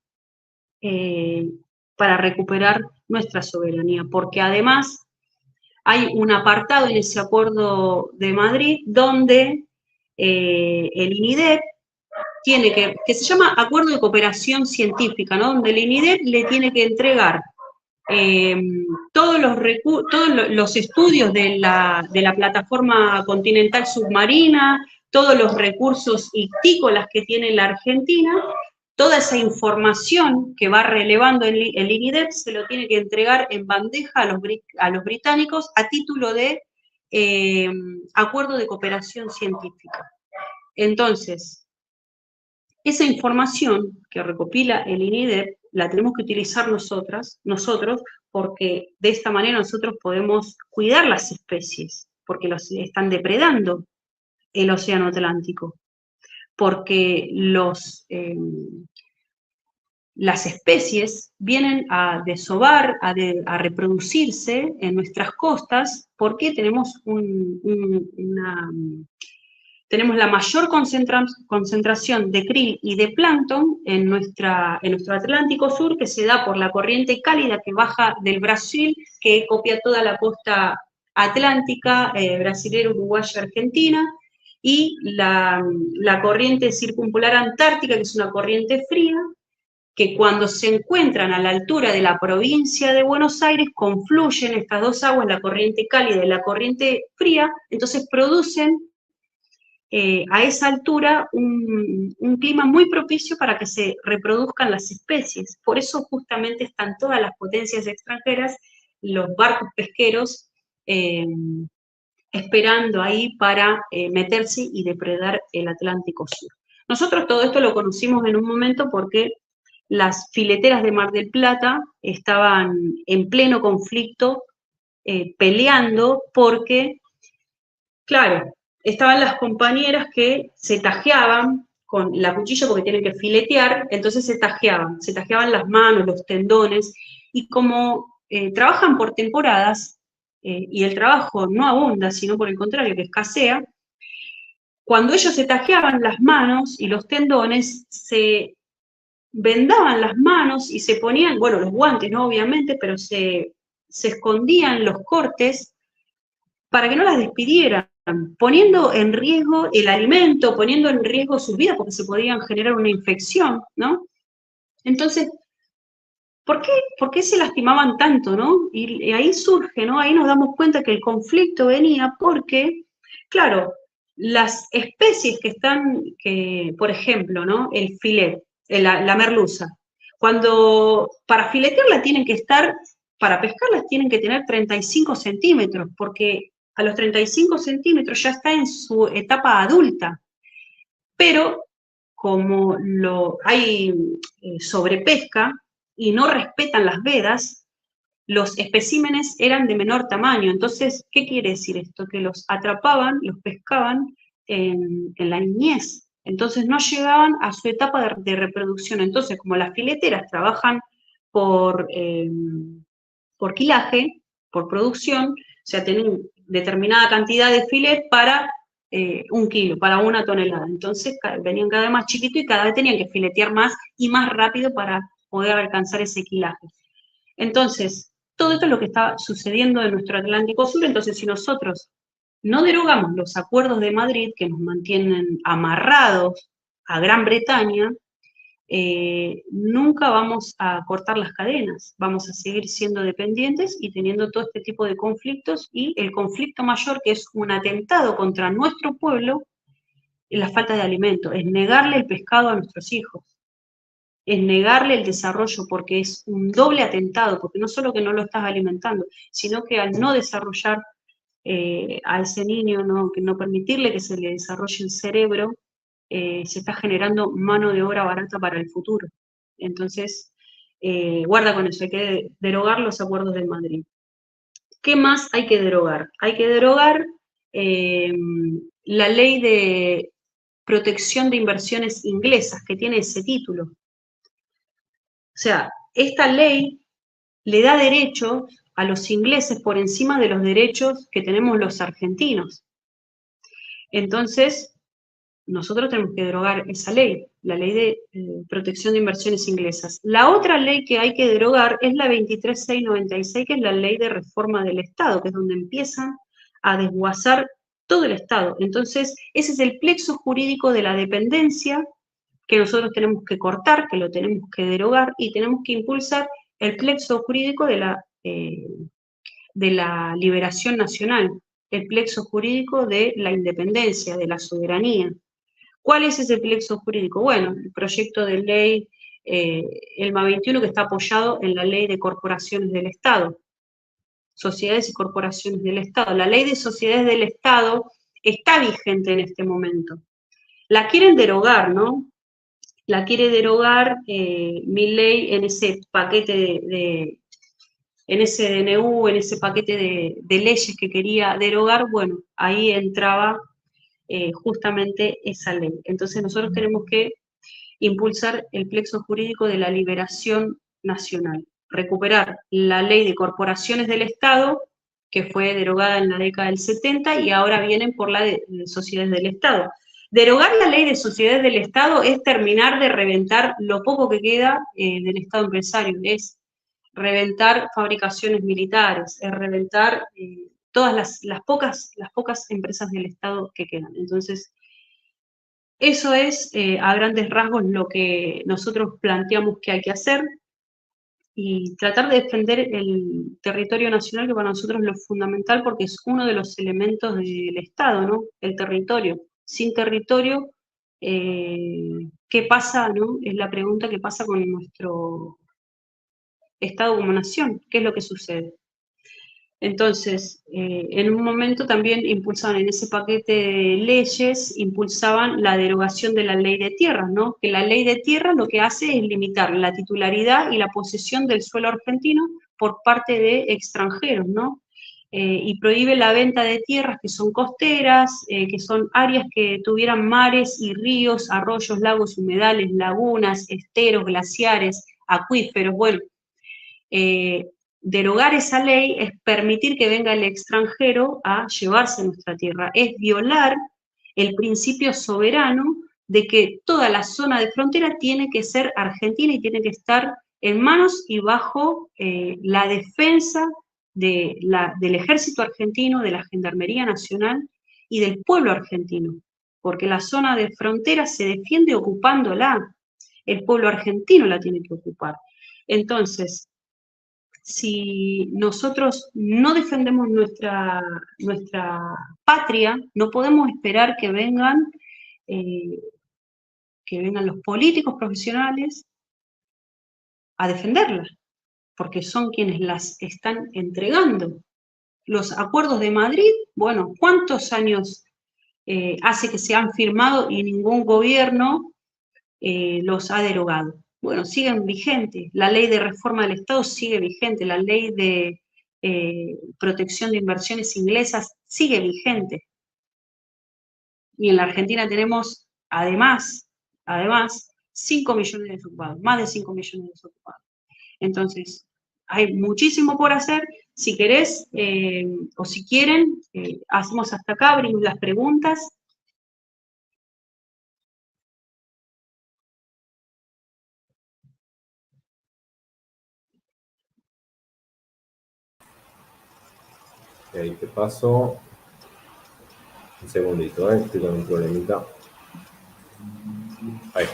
para recuperar nuestra soberanía. Porque además hay un apartado en ese acuerdo de Madrid donde el INIDEP tiene que se llama Acuerdo de Cooperación Científica, ¿no? Donde el INIDEP le tiene que entregar todos los estudios de la plataforma continental submarina, todos los recursos ictícolas que tiene la Argentina, toda esa información que va relevando el INIDEP se lo tiene que entregar en bandeja a los británicos a título de Acuerdo de Cooperación Científica. Entonces, esa información que recopila el INIDEP la tenemos que utilizar nosotros, porque de esta manera nosotros podemos cuidar las especies, porque los están depredando el océano Atlántico, porque las especies vienen a desovar, a reproducirse en nuestras costas, porque tenemos tenemos la mayor concentración de krill y de plancton en nuestro Atlántico Sur, que se da por la corriente cálida que baja del Brasil, que copia toda la costa atlántica, brasilera, uruguaya, argentina, y la corriente circumpolar antártica, que es una corriente fría, que cuando se encuentran a la altura de la provincia de Buenos Aires, confluyen estas dos aguas, la corriente cálida y la corriente fría, entonces producen a esa altura un clima muy propicio para que se reproduzcan las especies. Por eso justamente están todas las potencias extranjeras, los barcos pesqueros, esperando ahí para meterse y depredar el Atlántico Sur. Nosotros todo esto lo conocimos en un momento porque las fileteras de Mar del Plata estaban en pleno conflicto, peleando porque, claro, estaban las compañeras que se tajeaban con la cuchilla porque tienen que filetear, entonces se tajeaban las manos, los tendones, y como trabajan por temporadas, y el trabajo no abunda, sino por el contrario, que escasea, cuando ellos se tajeaban las manos y los tendones, se vendaban las manos y se ponían, bueno, los guantes, ¿no? Obviamente, pero se escondían los cortes para que no las despidieran, poniendo en riesgo el alimento, poniendo en riesgo sus vidas, porque se podían generar una infección, ¿no? Entonces, ¿por qué se lastimaban tanto, no? Y ahí surge, ¿no? Ahí nos damos cuenta que el conflicto venía porque, claro, las especies por ejemplo, ¿no? El filet, la merluza, para filetearla para pescarlas tienen que tener 35 centímetros, porque a los 35 centímetros ya está en su etapa adulta. Pero como hay sobrepesca y no respetan las vedas, los especímenes eran de menor tamaño. Entonces, ¿qué quiere decir esto? Que los atrapaban, los pescaban en la niñez. Entonces no llegaban a su etapa de reproducción. Entonces, como las fileteras trabajan por quilaje, por producción, o sea, tienen determinada cantidad de filet para 1 kilo, para 1 tonelada. Entonces venían cada vez más chiquitos y cada vez tenían que filetear más y más rápido para poder alcanzar ese quilaje. Entonces, todo esto es lo que está sucediendo en nuestro Atlántico Sur. Entonces, si nosotros no derogamos los acuerdos de Madrid que nos mantienen amarrados a Gran Bretaña, nunca vamos a cortar las cadenas, vamos a seguir siendo dependientes y teniendo todo este tipo de conflictos, y el conflicto mayor, que es un atentado contra nuestro pueblo, es la falta de alimento, es negarle el pescado a nuestros hijos, es negarle el desarrollo, porque es un doble atentado, porque no solo que no lo estás alimentando, sino que al no desarrollar a ese niño, que no permitirle que se le desarrolle el cerebro, se está generando mano de obra barata para el futuro. Entonces, guarda con eso, hay que derogar los acuerdos de Madrid. ¿Qué más hay que derogar? Hay que derogar la ley de protección de inversiones inglesas, que tiene ese título. O sea, esta ley le da derechos a los ingleses por encima de los derechos que tenemos los argentinos. Entonces, nosotros tenemos que derogar esa ley, la ley de protección de inversiones inglesas. La otra ley que hay que derogar es la 23696, que es la ley de reforma del Estado, que es donde empiezan a desguazar todo el Estado. Entonces, ese es el plexo jurídico de la dependencia que nosotros tenemos que cortar, que lo tenemos que derogar, y tenemos que impulsar el plexo jurídico de la liberación nacional, el plexo jurídico de la independencia, de la soberanía. ¿Cuál es ese plexo jurídico? Bueno, el proyecto de ley, el MA 21, que está apoyado en la ley de corporaciones del Estado, sociedades y corporaciones del Estado. La ley de sociedades del Estado está vigente en este momento. La quieren derogar, ¿no? La quiere derogar Milei en ese paquete en ese DNU, en ese paquete de leyes que quería derogar. Bueno, ahí entraba justamente esa ley. Entonces nosotros tenemos que impulsar el plexo jurídico de la liberación nacional, recuperar la ley de corporaciones del Estado, que fue derogada en la década del 70, y ahora vienen por la de sociedades del Estado. Derogar la ley de sociedades del Estado es terminar de reventar lo poco que queda del Estado empresario, es reventar fabricaciones militares, es reventar todas las pocas empresas del Estado que quedan. Entonces, eso es a grandes rasgos lo que nosotros planteamos que hay que hacer, y tratar de defender el territorio nacional, que para nosotros es lo fundamental, porque es uno de los elementos del Estado, ¿no? El territorio. Sin territorio, ¿qué pasa, no? Es la pregunta: ¿qué pasa con nuestro Estado como nación? ¿Qué es lo que sucede? Entonces, en un momento también impulsaban en ese paquete de leyes, impulsaban la derogación de la ley de tierras, ¿no? Que la ley de tierras lo que hace es limitar la titularidad y la posesión del suelo argentino por parte de extranjeros, ¿no? Y prohíbe la venta de tierras que son costeras, que son áreas que tuvieran mares y ríos, arroyos, lagos, humedales, lagunas, esteros, glaciares, acuíferos. Bueno, derogar esa ley es permitir que venga el extranjero a llevarse nuestra tierra, es violar el principio soberano de que toda la zona de frontera tiene que ser argentina y tiene que estar en manos y bajo la defensa del ejército argentino, de la Gendarmería Nacional y del pueblo argentino, porque la zona de frontera se defiende ocupándola, el pueblo argentino la tiene que ocupar. Entonces, si nosotros no defendemos nuestra patria, no podemos esperar que vengan los políticos profesionales a defenderla, porque son quienes las están entregando. Los acuerdos de Madrid, bueno, ¿cuántos años hace que se han firmado y ningún gobierno los ha derogado? Bueno, siguen vigentes. La ley de reforma del Estado sigue vigente. La ley de protección de inversiones inglesas sigue vigente. Y en la Argentina tenemos, además, 5 millones de desocupados, más de 5 millones de desocupados. Entonces, hay muchísimo por hacer. Si querés, o si quieren, hacemos hasta acá, abrimos las preguntas. Ahí te paso. Un segundito, estoy con un problemita. Ahí.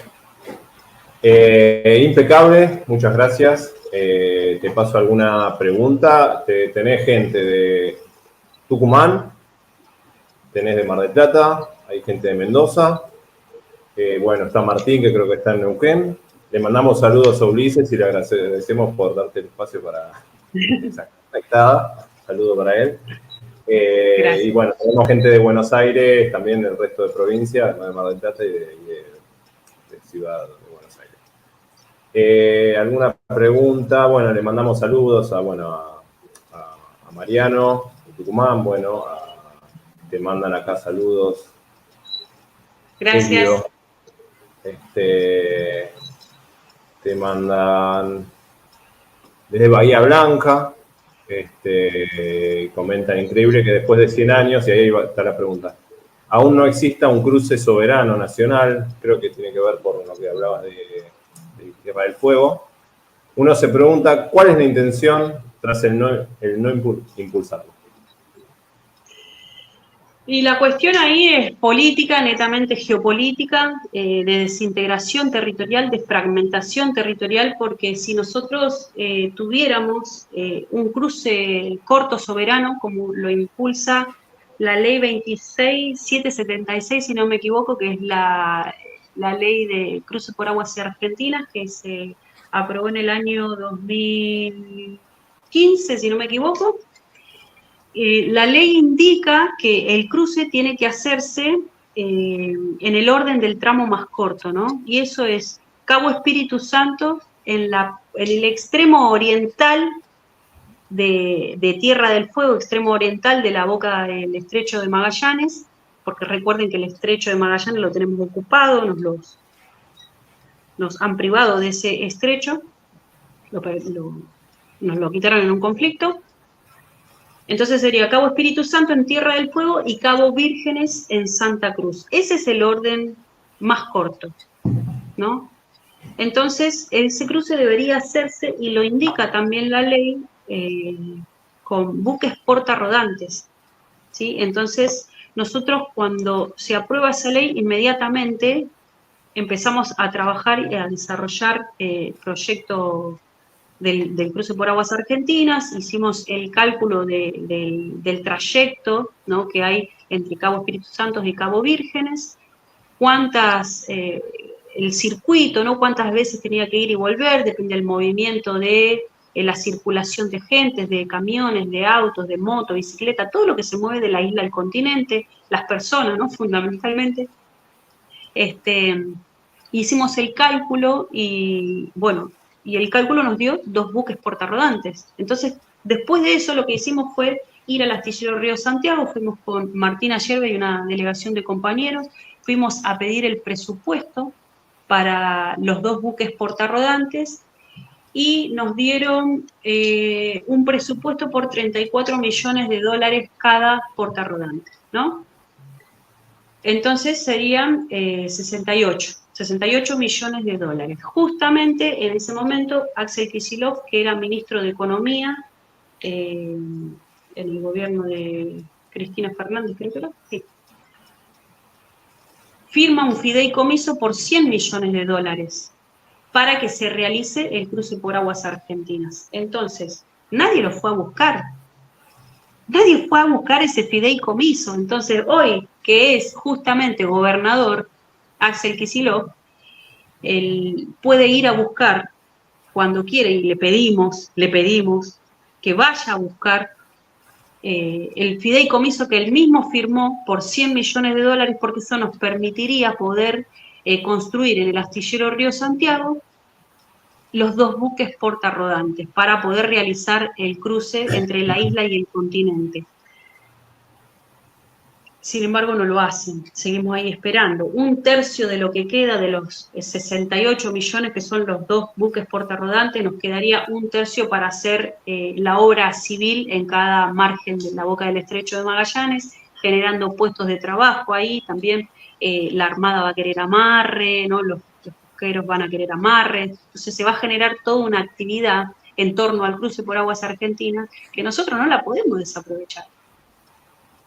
Impecable, muchas gracias. Te paso alguna pregunta. Tenés gente de Tucumán, tenés de Mar del Plata, hay gente de Mendoza. Bueno, está Martín, que creo que está en Neuquén. Le mandamos saludos a Ulises y le agradecemos por darte el espacio para estar conectada. Saludo para él. Y bueno, tenemos gente de Buenos Aires, también del resto de provincias, de Mar del Plata y de Ciudad de Buenos Aires. ¿Alguna pregunta? Bueno, le mandamos saludos a Mariano de Tucumán, bueno, te mandan acá saludos. Gracias. Elio, te mandan desde Bahía Blanca, comentan increíble que después de 100 años, y ahí está la pregunta, aún no exista un cruce soberano nacional, creo que tiene que ver por lo que hablabas de Tierra del Fuego. Uno se pregunta, ¿cuál es la intención tras el no impulsarlo? Y la cuestión ahí es política, netamente geopolítica, de desintegración territorial, de fragmentación territorial, porque si nosotros tuviéramos un cruce corto soberano, como lo impulsa la ley 26776, si no me equivoco, que es la ley de cruce por aguas argentinas, que se aprobó en el año 2015, si no me equivoco. La ley indica que el cruce tiene que hacerse en el orden del tramo más corto, ¿no? Y eso es Cabo Espíritu Santo en el extremo oriental de Tierra del Fuego, extremo oriental de la boca del Estrecho de Magallanes, porque recuerden que el Estrecho de Magallanes lo tenemos ocupado, nos han privado de ese estrecho, nos lo quitaron en un conflicto. Entonces sería Cabo Espíritu Santo en Tierra del Fuego y Cabo Vírgenes en Santa Cruz. Ese es el orden más corto, ¿no? Entonces, ese cruce debería hacerse, y lo indica también la ley, con buques portarrodantes, ¿sí? Entonces, nosotros cuando se aprueba esa ley, inmediatamente empezamos a trabajar y a desarrollar proyectos del cruce por aguas argentinas, hicimos el cálculo del trayecto, ¿no?, que hay entre Cabo Espíritu Santo y Cabo Vírgenes, el circuito, ¿no?, cuántas veces tenía que ir y volver, depende del movimiento de la circulación de gentes, de camiones, de autos, de moto, bicicleta, todo lo que se mueve de la isla al continente, las personas, ¿no?, fundamentalmente. Hicimos el cálculo y, bueno, y el cálculo nos dio 2 buques portarrodantes. Entonces, después de eso, lo que hicimos fue ir al astillero Río Santiago, fuimos con Martina Yerbe y una delegación de compañeros, fuimos a pedir el presupuesto para los 2 buques portarrodantes y nos dieron un presupuesto por $34 millones cada portarrodante, ¿no? Entonces serían 68 millones de dólares. Justamente en ese momento, Axel Kicillof, que era ministro de Economía en el gobierno de Cristina Fernández, creo que era, sí, firma un fideicomiso por 100 millones de dólares para que se realice el cruce por aguas argentinas. Entonces, nadie lo fue a buscar. Nadie fue a buscar ese fideicomiso. Entonces, hoy, que es justamente gobernador, Axel Kicillof, él puede ir a buscar cuando quiere, y le pedimos que vaya a buscar el fideicomiso que él mismo firmó por 100 millones de dólares, porque eso nos permitiría poder construir en el astillero Río Santiago los 2 buques portarrodantes para poder realizar el cruce entre la isla y el continente. Sin embargo, no lo hacen, seguimos ahí esperando. 1/3 de lo que queda de los 68 millones, que son los 2 buques portarrodantes, nos quedaría 1/3 para hacer la obra civil en cada margen de la boca del Estrecho de Magallanes, generando puestos de trabajo ahí. También la Armada va a querer amarre, ¿no?, los pesqueros van a querer amarre. Entonces se va a generar toda una actividad en torno al cruce por aguas argentinas que nosotros no la podemos desaprovechar.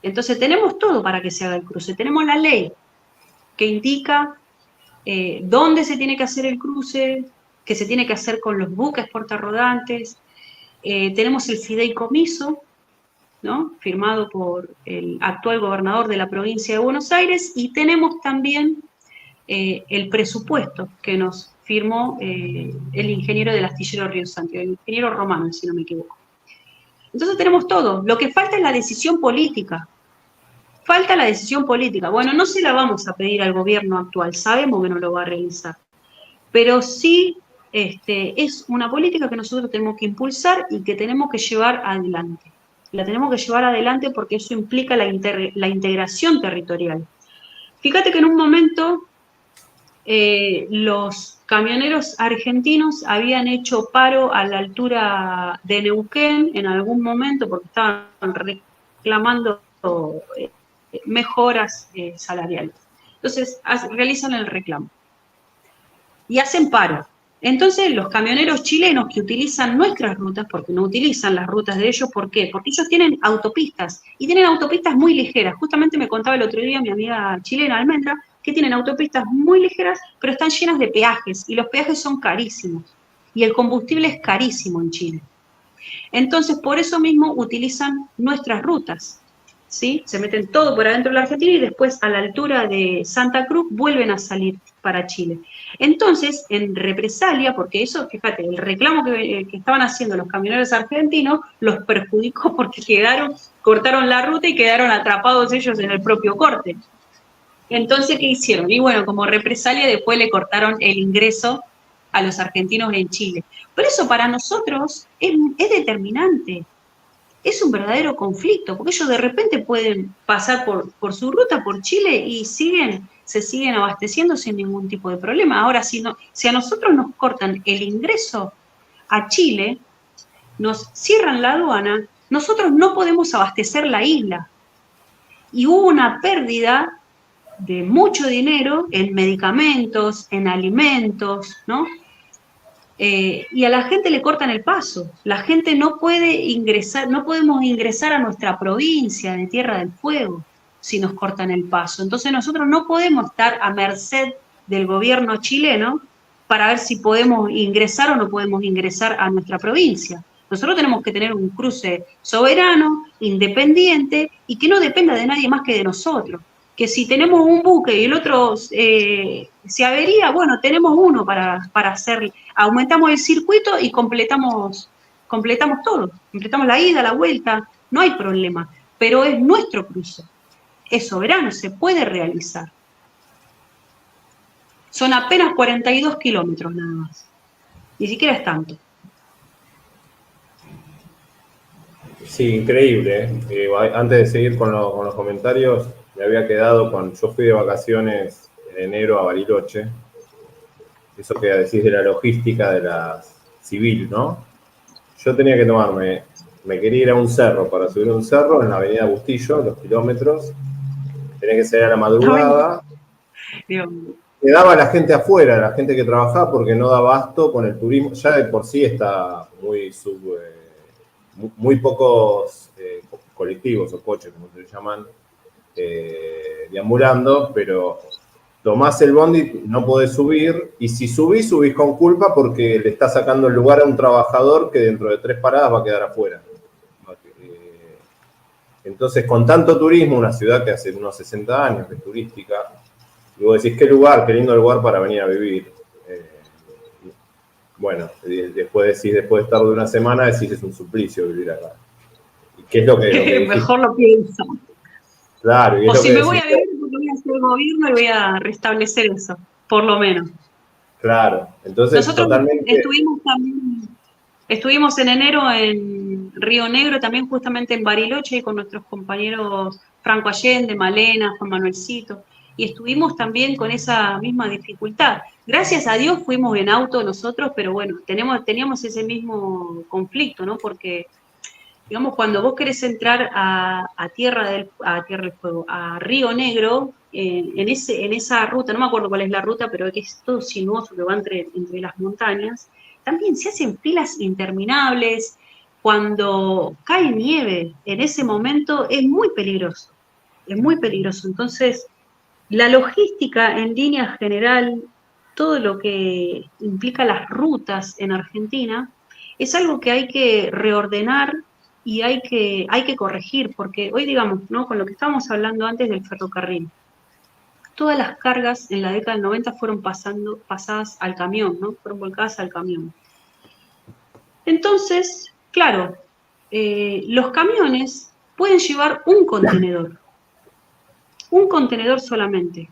Entonces tenemos todo para que se haga el cruce. Tenemos la ley que indica dónde se tiene que hacer el cruce, qué se tiene que hacer con los buques portarrodantes. Tenemos el fideicomiso, ¿no?, firmado por el actual gobernador de la provincia de Buenos Aires, y tenemos también el presupuesto que nos firmó el ingeniero del astillero Río Santiago, el ingeniero Romano, si no me equivoco. Entonces tenemos todo. Lo que falta es la decisión política. Falta la decisión política. Bueno, no se la vamos a pedir al gobierno actual, sabemos que no lo va a realizar. Pero sí es una política que nosotros tenemos que impulsar y que tenemos que llevar adelante. La tenemos que llevar adelante porque eso implica la integración territorial. Fíjate que en un momento los camioneros argentinos habían hecho paro a la altura de Neuquén en algún momento porque estaban reclamando mejoras salariales. Entonces realizan el reclamo y hacen paro. Entonces los camioneros chilenos que utilizan nuestras rutas, porque no utilizan las rutas de ellos, ¿por qué? Porque ellos tienen autopistas, y tienen autopistas muy ligeras. Justamente me contaba el otro día mi amiga chilena, Almendra, que tienen autopistas muy ligeras, pero están llenas de peajes, y los peajes son carísimos, y el combustible es carísimo en Chile. Entonces, por eso mismo utilizan nuestras rutas, ¿sí? Se meten todo por adentro de la Argentina y después a la altura de Santa Cruz vuelven a salir para Chile. Entonces, en represalia, porque eso, fíjate, el reclamo que estaban haciendo los camioneros argentinos los perjudicó porque cortaron la ruta y quedaron atrapados ellos en el propio corte. Entonces, ¿qué hicieron? Y bueno, como represalia después le cortaron el ingreso a los argentinos en Chile. Por eso para nosotros es determinante. Es un verdadero conflicto, porque ellos de repente pueden pasar por su ruta, por Chile, y se siguen abasteciendo sin ningún tipo de problema. Ahora, si a nosotros nos cortan el ingreso a Chile, nos cierran la aduana, nosotros no podemos abastecer la isla. Y hubo una pérdida de mucho dinero en medicamentos, en alimentos, ¿no? Y a la gente le cortan el paso. La gente no puede ingresar, no podemos ingresar a nuestra provincia de Tierra del Fuego si nos cortan el paso. Entonces nosotros no podemos estar a merced del gobierno chileno para ver si podemos ingresar o no podemos ingresar a nuestra provincia. Nosotros tenemos que tener un cruce soberano, independiente y que no dependa de nadie más que de nosotros. Que si tenemos un buque y el otro se avería, bueno, tenemos uno para hacer, aumentamos el circuito y completamos todo, completamos la ida, la vuelta, no hay problema, pero es nuestro cruce, es soberano, se puede realizar. Son apenas 42 kilómetros nada más, ni siquiera es tanto. Sí, increíble. Antes de seguir con los comentarios, me había quedado yo fui de vacaciones en enero a Bariloche. Eso que decís de la logística de la civil, ¿no? Yo tenía que me quería ir a un cerro para subir un cerro en la avenida Bustillo, los kilómetros. Tenía que salir a la madrugada. Quedaba la gente afuera, la gente que trabajaba, porque no da abasto con el turismo. Ya de por sí está muy pocos colectivos o coches, como se llaman, deambulando, pero tomás el bondi, no podés subir, y si subís con culpa porque le estás sacando el lugar a un trabajador que dentro de 3 paradas va a quedar afuera. Entonces, con tanto turismo, una ciudad que hace unos 60 años que es turística, y vos decís, qué lindo lugar para venir a vivir. Bueno, después de estar de una semana, decís, es un suplicio vivir acá. ¿Y qué es lo que mejor lo pienso. Claro. O si me voy a vivir, porque voy a hacer el gobierno y voy a restablecer eso, por lo menos. Claro, entonces nosotros totalmente... Estuvimos en enero en Río Negro, también justamente en Bariloche, con nuestros compañeros Franco Allende, Malena, Juan Manuelcito, y estuvimos también con esa misma dificultad. Gracias a Dios fuimos en auto nosotros, pero bueno, teníamos ese mismo conflicto, ¿no? Porque, digamos, cuando vos querés entrar a Tierra del Fuego, a Río Negro, en esa ruta, no me acuerdo cuál es la ruta, pero que es todo sinuoso, que va entre las montañas, también se hacen filas interminables. Cuando cae nieve, en ese momento es muy peligroso, es muy peligroso. Entonces, la logística en línea general, todo lo que implica las rutas en Argentina, es algo que hay que reordenar y hay que corregir, porque hoy, digamos, ¿no? Con lo que estábamos hablando antes del ferrocarril, todas las cargas en la década del 90 fueron pasadas al camión, ¿no? Fueron volcadas al camión. Entonces, claro, los camiones pueden llevar un contenedor solamente.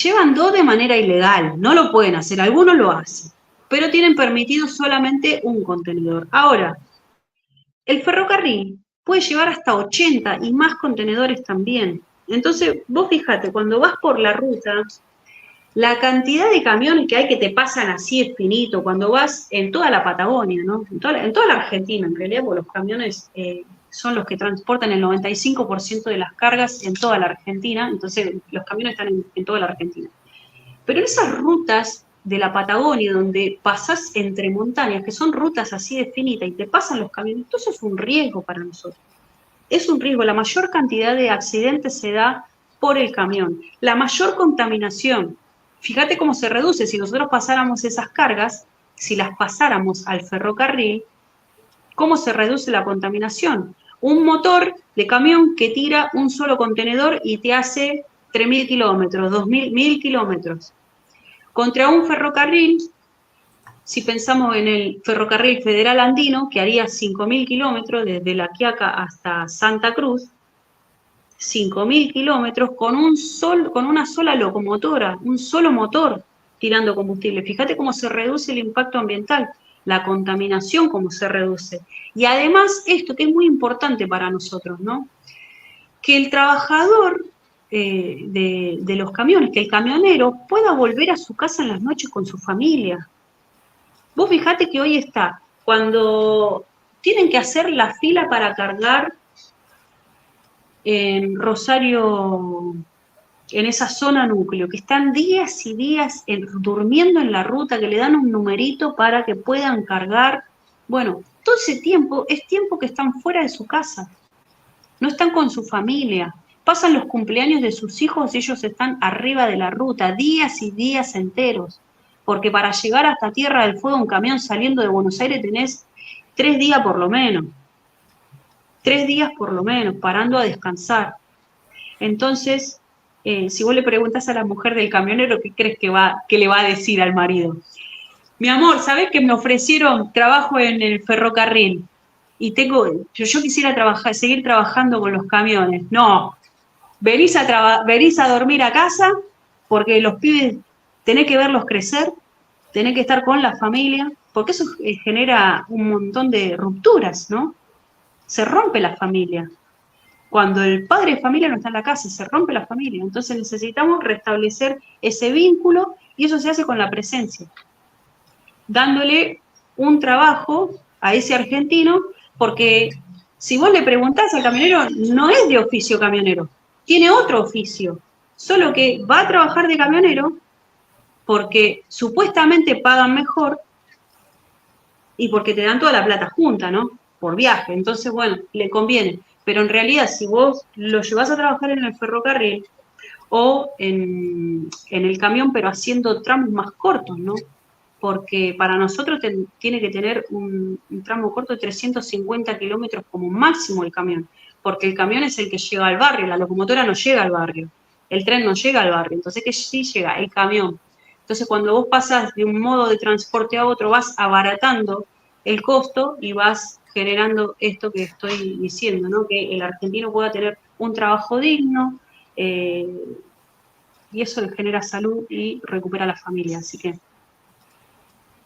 Llevan 2 de manera ilegal, no lo pueden hacer, algunos lo hacen, pero tienen permitido solamente un contenedor. Ahora, el ferrocarril puede llevar hasta 80 y más contenedores también. Entonces, vos fíjate, cuando vas por la ruta, la cantidad de camiones que hay que te pasan así es finito, cuando vas en toda la Patagonia, ¿no? En toda la Argentina, en realidad, porque los camiones son los que transportan el 95% de las cargas en toda la Argentina, entonces los camiones están en toda la Argentina. Pero en esas rutas de la Patagonia, donde pasás entre montañas, que son rutas así de finitas y te pasan los camiones, eso es un riesgo para nosotros. Es un riesgo, la mayor cantidad de accidentes se da por el camión, la mayor contaminación. Fíjate cómo se reduce, si nosotros pasáramos esas cargas, si las pasáramos al ferrocarril, ¿cómo se reduce la contaminación? Un motor de camión que tira un solo contenedor y te hace 3.000 kilómetros, 2.000, 1.000 kilómetros. Contra un ferrocarril, si pensamos en el ferrocarril federal andino, que haría 5.000 kilómetros desde La Quiaca hasta Santa Cruz, 5.000 kilómetros con una sola locomotora, un solo motor tirando combustible. Fíjate cómo se reduce el impacto ambiental, la contaminación cómo se reduce. Y además esto que es muy importante para nosotros, ¿no? Que el trabajador de los camiones, que el camionero pueda volver a su casa en las noches con su familia. Vos fijate que hoy está, cuando tienen que hacer la fila para cargar en Rosario, en esa zona núcleo, que están días y días durmiendo en la ruta, que le dan un numerito para que puedan cargar. Bueno, todo ese tiempo es tiempo que están fuera de su casa, no están con su familia, pasan los cumpleaños de sus hijos y ellos están arriba de la ruta, días y días enteros, porque para llegar hasta Tierra del Fuego, un camión saliendo de Buenos Aires tenés 3 días por lo menos. 3 días por lo menos, parando a descansar. Entonces, si vos le preguntás a la mujer del camionero, ¿qué crees que le va a decir al marido? Mi amor, ¿sabés que me ofrecieron trabajo en el ferrocarril? Y yo quisiera seguir trabajando con los camiones. No, venís a dormir a casa, porque los pibes tenés que verlos crecer, tenés que estar con la familia, porque eso genera un montón de rupturas, ¿no? Se rompe la familia. Cuando el padre de familia no está en la casa, se rompe la familia. Entonces necesitamos restablecer ese vínculo y eso se hace con la presencia, dándole un trabajo a ese argentino, porque si vos le preguntás al camionero, no es de oficio camionero, tiene otro oficio, solo que va a trabajar de camionero porque supuestamente pagan mejor y porque te dan toda la plata junta, ¿no? Por viaje. Entonces, bueno, le conviene. Pero en realidad, si vos lo llevas a trabajar en el ferrocarril o en el camión, pero haciendo tramos más cortos, ¿no? Porque para nosotros tiene que tener un tramo corto de 350 kilómetros como máximo el camión, porque el camión es el que llega al barrio, la locomotora no llega al barrio, el tren no llega al barrio, entonces que sí llega el camión. Entonces cuando vos pasas de un modo de transporte a otro, vas abaratando el costo y vas generando esto que estoy diciendo, ¿no? Que el argentino pueda tener un trabajo digno, y eso le genera salud y recupera a la familia, así que...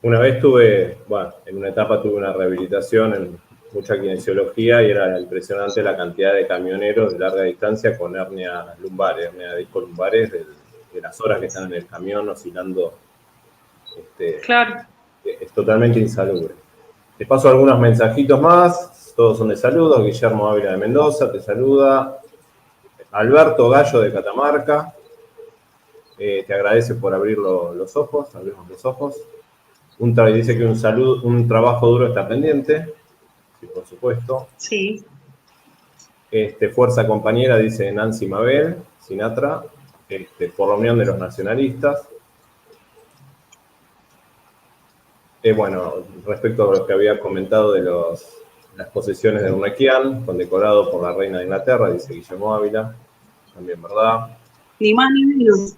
Una vez en una etapa tuve una rehabilitación en mucha kinesiología y era impresionante la cantidad de camioneros de larga distancia con hernia lumbares, hernia disco lumbares, de las horas que están en el camión oscilando. Claro. Es totalmente insalubre. Te paso algunos mensajitos más, todos son de saludos. Guillermo Ávila de Mendoza te saluda. Alberto Gallo de Catamarca te agradece por abrir los ojos, abrimos los ojos. Dice que un trabajo duro está pendiente, sí, por supuesto. Sí. Fuerza compañera, dice Nancy Mabel, Sinatra, por la Unión de los Nacionalistas. Bueno, respecto a lo que había comentado de las posesiones de Urnequian, condecorado por la reina de Inglaterra, dice Guillermo Ávila, también verdad. Ni más ni menos.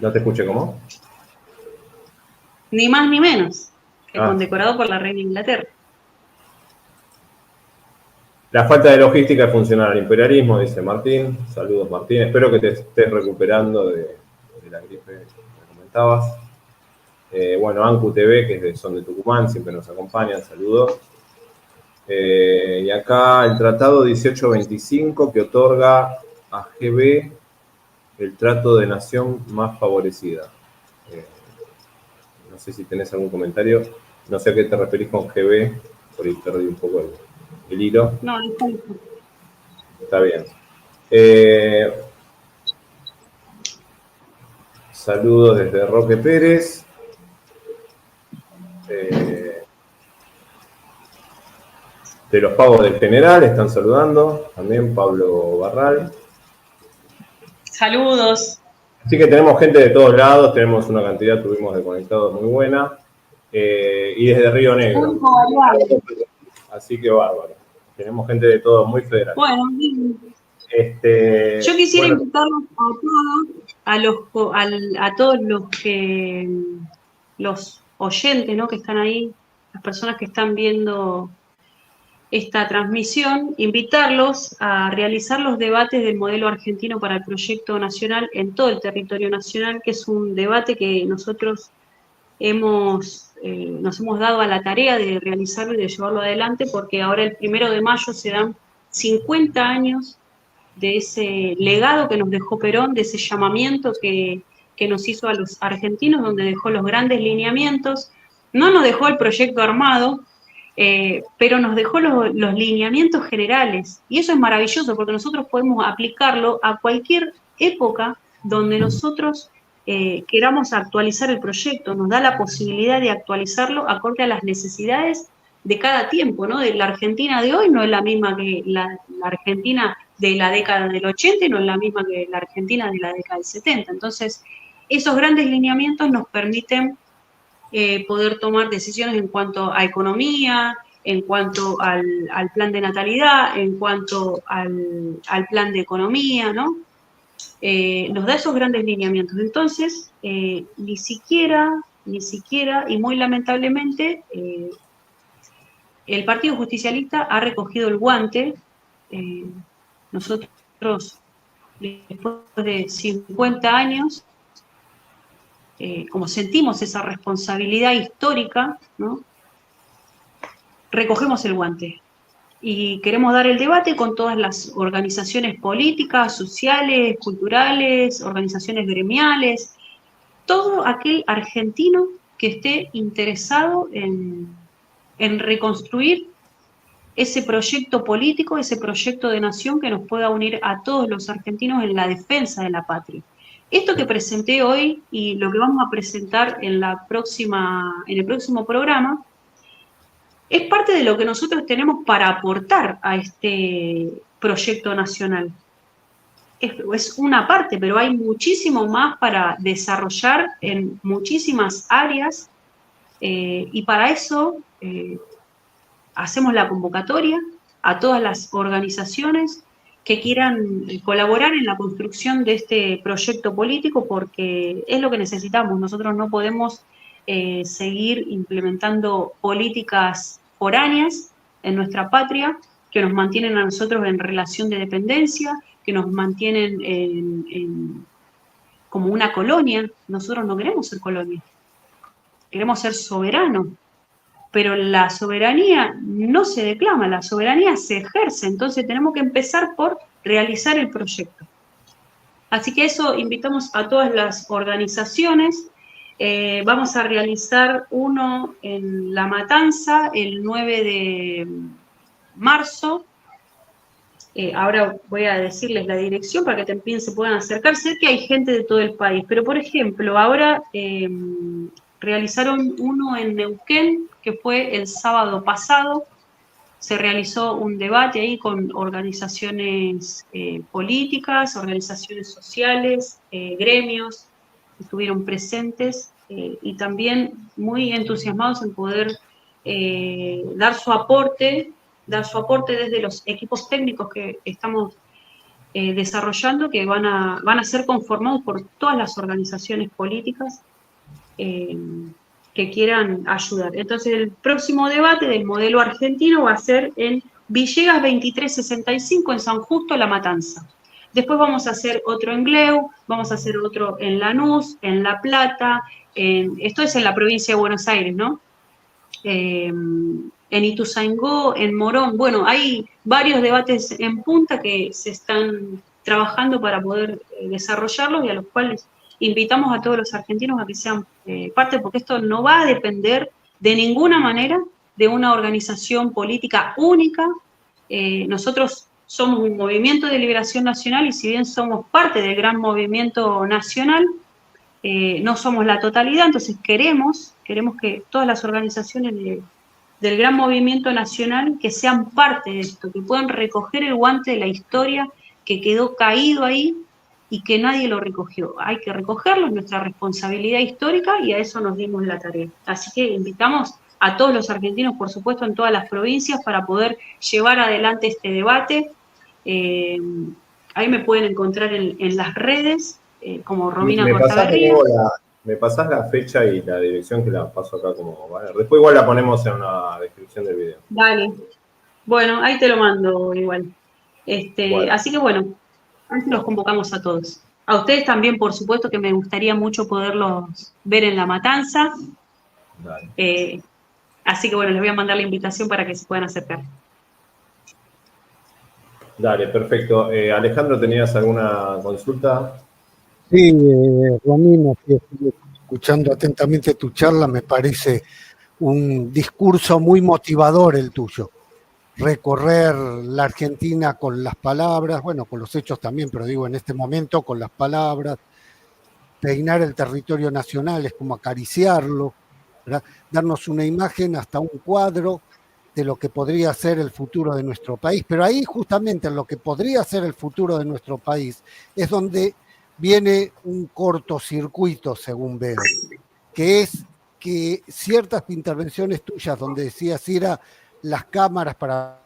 ¿No te escuché cómo? Ni más ni menos. condecorado por la reina de Inglaterra. La falta de logística es funcional al imperialismo, dice Martín. Saludos, Martín. Espero que te estés recuperando de la gripe que comentabas. Bueno, Ancu TV, que son de Tucumán, siempre nos acompañan. Saludos. Y acá el tratado 1825 que otorga a GB el trato de nación más favorecida. No sé si tenés algún comentario. No sé a qué te referís con GB, por ahí perdí un poco el hilo. No, Está bien. Saludos desde Roque Pérez. De los pagos del general están saludando. También Pablo Barral. saludos. Así que tenemos gente de todos lados. Tenemos una cantidad, tuvimos de conectados muy buena. Y desde Río Negro. Así que bárbaro. Tenemos gente de todo, muy federal. Bueno, yo quisiera invitarlos a todos los oyentes, ¿no?, que están ahí, las personas que están viendo esta transmisión, invitarlos a realizar los debates del modelo argentino para el proyecto nacional en todo el territorio nacional, que es un debate que nosotros nos hemos dado a la tarea de realizarlo y de llevarlo adelante, porque ahora el 1 de mayo se dan 50 años de ese legado que nos dejó Perón, de ese llamamiento que nos hizo a los argentinos, donde dejó los grandes lineamientos. No nos dejó el proyecto armado, pero nos dejó los lineamientos generales. Y eso es maravilloso, porque nosotros podemos aplicarlo a cualquier época donde nosotros queramos actualizar el proyecto. Nos da la posibilidad de actualizarlo acorde a las necesidades de cada tiempo, ¿no? De la Argentina de hoy no es la misma que la Argentina de la década del 80 y no es la misma que la Argentina de la década del 70. Entonces, esos grandes lineamientos nos permiten poder tomar decisiones en cuanto a economía, en cuanto al plan de natalidad, en cuanto al plan de economía, ¿no? Nos da esos grandes lineamientos. Entonces, ni siquiera, y muy lamentablemente, el Partido Justicialista ha recogido el guante. Nosotros, después de 50 años, como sentimos esa responsabilidad histórica, ¿no?, recogemos el guante y queremos dar el debate con todas las organizaciones políticas, sociales, culturales, organizaciones gremiales, todo aquel argentino que esté interesado en reconstruir ese proyecto político, ese proyecto de nación que nos pueda unir a todos los argentinos en la defensa de la patria. Esto que presenté hoy y lo que vamos a presentar en el próximo programa es parte de lo que nosotros tenemos para aportar a este proyecto nacional. Es una parte, pero hay muchísimo más para desarrollar en muchísimas áreas y para eso hacemos la convocatoria a todas las organizaciones que quieran colaborar en la construcción de este proyecto político, porque es lo que necesitamos. Nosotros no podemos seguir implementando políticas foráneas en nuestra patria que nos mantienen a nosotros en relación de dependencia, que nos mantienen como una colonia. Nosotros no queremos ser colonia, queremos ser soberanos. Pero la soberanía no se declama, la soberanía se ejerce, entonces tenemos que empezar por realizar el proyecto. Así que eso invitamos a todas las organizaciones. Vamos a realizar uno en La Matanza el 9 de marzo. Ahora voy a decirles la dirección para que también se puedan acercar. Sé que hay gente de todo el país, pero por ejemplo, ahora realizaron uno en Neuquén, que fue el sábado pasado. Se realizó un debate ahí con organizaciones políticas, organizaciones sociales, gremios, que estuvieron presentes y también muy entusiasmados en poder dar su aporte desde los equipos técnicos que estamos desarrollando, que van a ser conformados por todas las organizaciones políticas que que quieran ayudar. Entonces, el próximo debate del modelo argentino va a ser en Villegas 2365, en San Justo, La Matanza. Después vamos a hacer otro en Gleu, vamos a hacer otro en Lanús, en La Plata, esto es en la provincia de Buenos Aires, ¿no? En Ituzaingó, en Morón. Bueno, hay varios debates en punta que se están trabajando para poder desarrollarlos y a los cuales invitamos a todos los argentinos a que sean parte, porque esto no va a depender de ninguna manera de una organización política única. Nosotros somos un movimiento de liberación nacional y si bien somos parte del gran movimiento nacional, no somos la totalidad, entonces queremos que todas las organizaciones del gran movimiento nacional que sean parte de esto, que puedan recoger el guante de la historia que quedó caído ahí y que nadie lo recogió. Hay que recogerlo, es nuestra responsabilidad histórica y a eso nos dimos la tarea. Así que invitamos a todos los argentinos, por supuesto, en todas las provincias para poder llevar adelante este debate. Ahí me pueden encontrar en las redes, como Romina Cortagarría. Me pasás la fecha y la dirección que la paso acá como banner. Después igual la ponemos en la descripción del video. Dale. Bueno, ahí te lo mando igual. Bueno. Así que bueno, ahí los convocamos a todos. A ustedes también, por supuesto, que me gustaría mucho poderlos ver en La Matanza. Dale. Así que bueno, les voy a mandar la invitación para que se puedan acercar. Dale, perfecto. Alejandro, ¿tenías alguna consulta? Sí, Romina, estoy escuchando atentamente tu charla, me parece un discurso muy motivador el tuyo. Recorrer la Argentina con las palabras, bueno, con los hechos también, pero digo en este momento con las palabras, peinar el territorio nacional es como acariciarlo, ¿verdad? Darnos una imagen, hasta un cuadro de lo que podría ser el futuro de nuestro país. Pero ahí justamente en lo que podría ser el futuro de nuestro país es donde viene un cortocircuito, según veo, que es que ciertas intervenciones tuyas donde decías ir a las cámaras para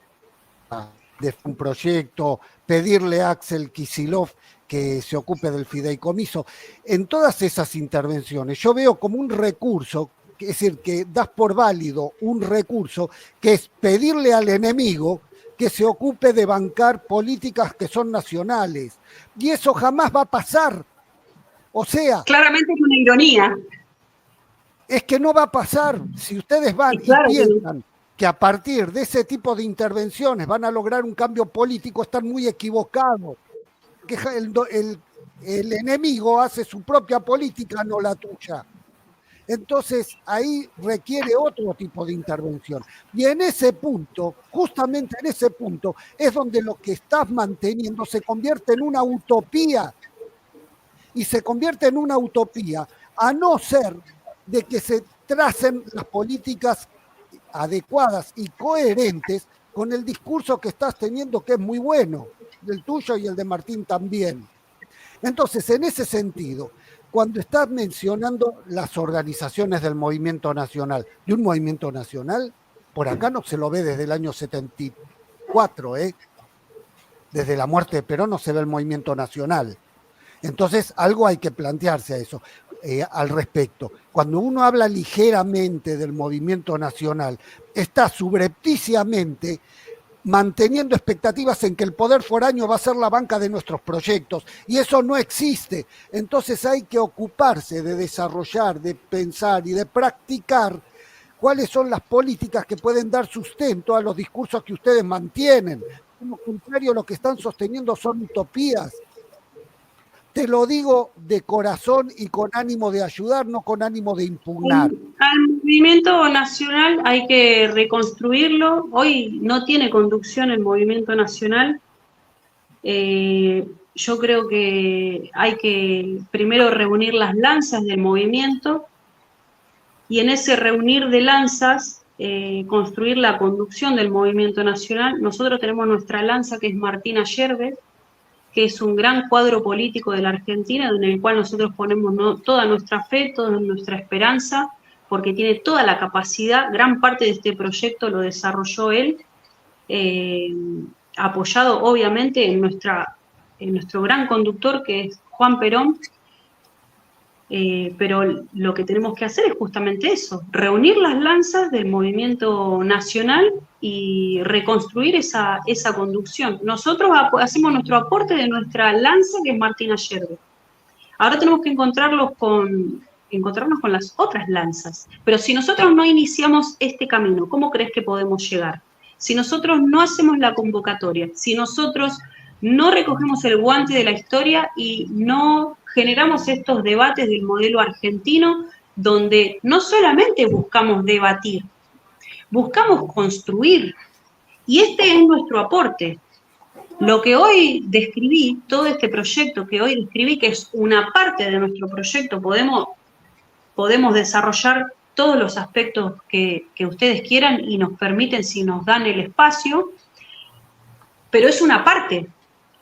de un proyecto, pedirle a Axel Kicillof que se ocupe del fideicomiso, en todas esas intervenciones yo veo como un recurso, es decir, que das por válido un recurso que es pedirle al enemigo que se ocupe de bancar políticas que son nacionales. Y eso jamás va a pasar. O sea... Claramente es una ironía. Es que no va a pasar. Si ustedes van y piensan que a partir de ese tipo de intervenciones van a lograr un cambio político, están muy equivocados. Que el enemigo hace su propia política, no la tuya. Entonces, ahí requiere otro tipo de intervención. Y en ese punto, justamente en ese punto, es donde lo que estás manteniendo se convierte en una utopía. Y se convierte en una utopía, a no ser de que se tracen las políticas adecuadas y coherentes con el discurso que estás teniendo, que es muy bueno, el tuyo y el de Martín también. Entonces, en ese sentido, cuando estás mencionando las organizaciones del movimiento nacional, de un movimiento nacional, por acá no se lo ve desde el año 74, desde la muerte de Perón no se ve el movimiento nacional. Entonces, algo hay que plantearse a eso, al respecto. Cuando uno habla ligeramente del movimiento nacional, está subrepticiamente manteniendo expectativas en que el poder foráneo va a ser la banca de nuestros proyectos, y eso no existe. Entonces hay que ocuparse de desarrollar, de pensar y de practicar cuáles son las políticas que pueden dar sustento a los discursos que ustedes mantienen. Como contrario, lo que están sosteniendo son utopías. Te lo digo de corazón y con ánimo de ayudar, no con ánimo de impugnar. Al movimiento nacional hay que reconstruirlo. Hoy no tiene conducción el movimiento nacional. Yo creo que hay que primero reunir las lanzas del movimiento y en ese reunir de lanzas construir la conducción del movimiento nacional. Nosotros tenemos nuestra lanza, que es Martina Yerbe, que es un gran cuadro político de la Argentina, en el cual nosotros ponemos toda nuestra fe, toda nuestra esperanza, porque tiene toda la capacidad, gran parte de este proyecto lo desarrolló él, apoyado obviamente en nuestro gran conductor, que es Juan Perón. pero lo que tenemos que hacer es justamente eso, reunir las lanzas del movimiento nacional y reconstruir esa conducción. Nosotros hacemos nuestro aporte de nuestra lanza, que es Martina Yerbe. Ahora tenemos que encontrarnos con las otras lanzas. Pero si nosotros no iniciamos este camino, ¿cómo crees que podemos llegar? Si nosotros no hacemos la convocatoria, si nosotros no recogemos el guante de la historia y no generamos estos debates del modelo argentino, donde no solamente buscamos debatir, buscamos construir. Y este es nuestro aporte. Lo que hoy describí, todo este proyecto que hoy describí, que es una parte de nuestro proyecto, podemos desarrollar todos los aspectos que ustedes quieran y nos permiten si nos dan el espacio, pero es una parte.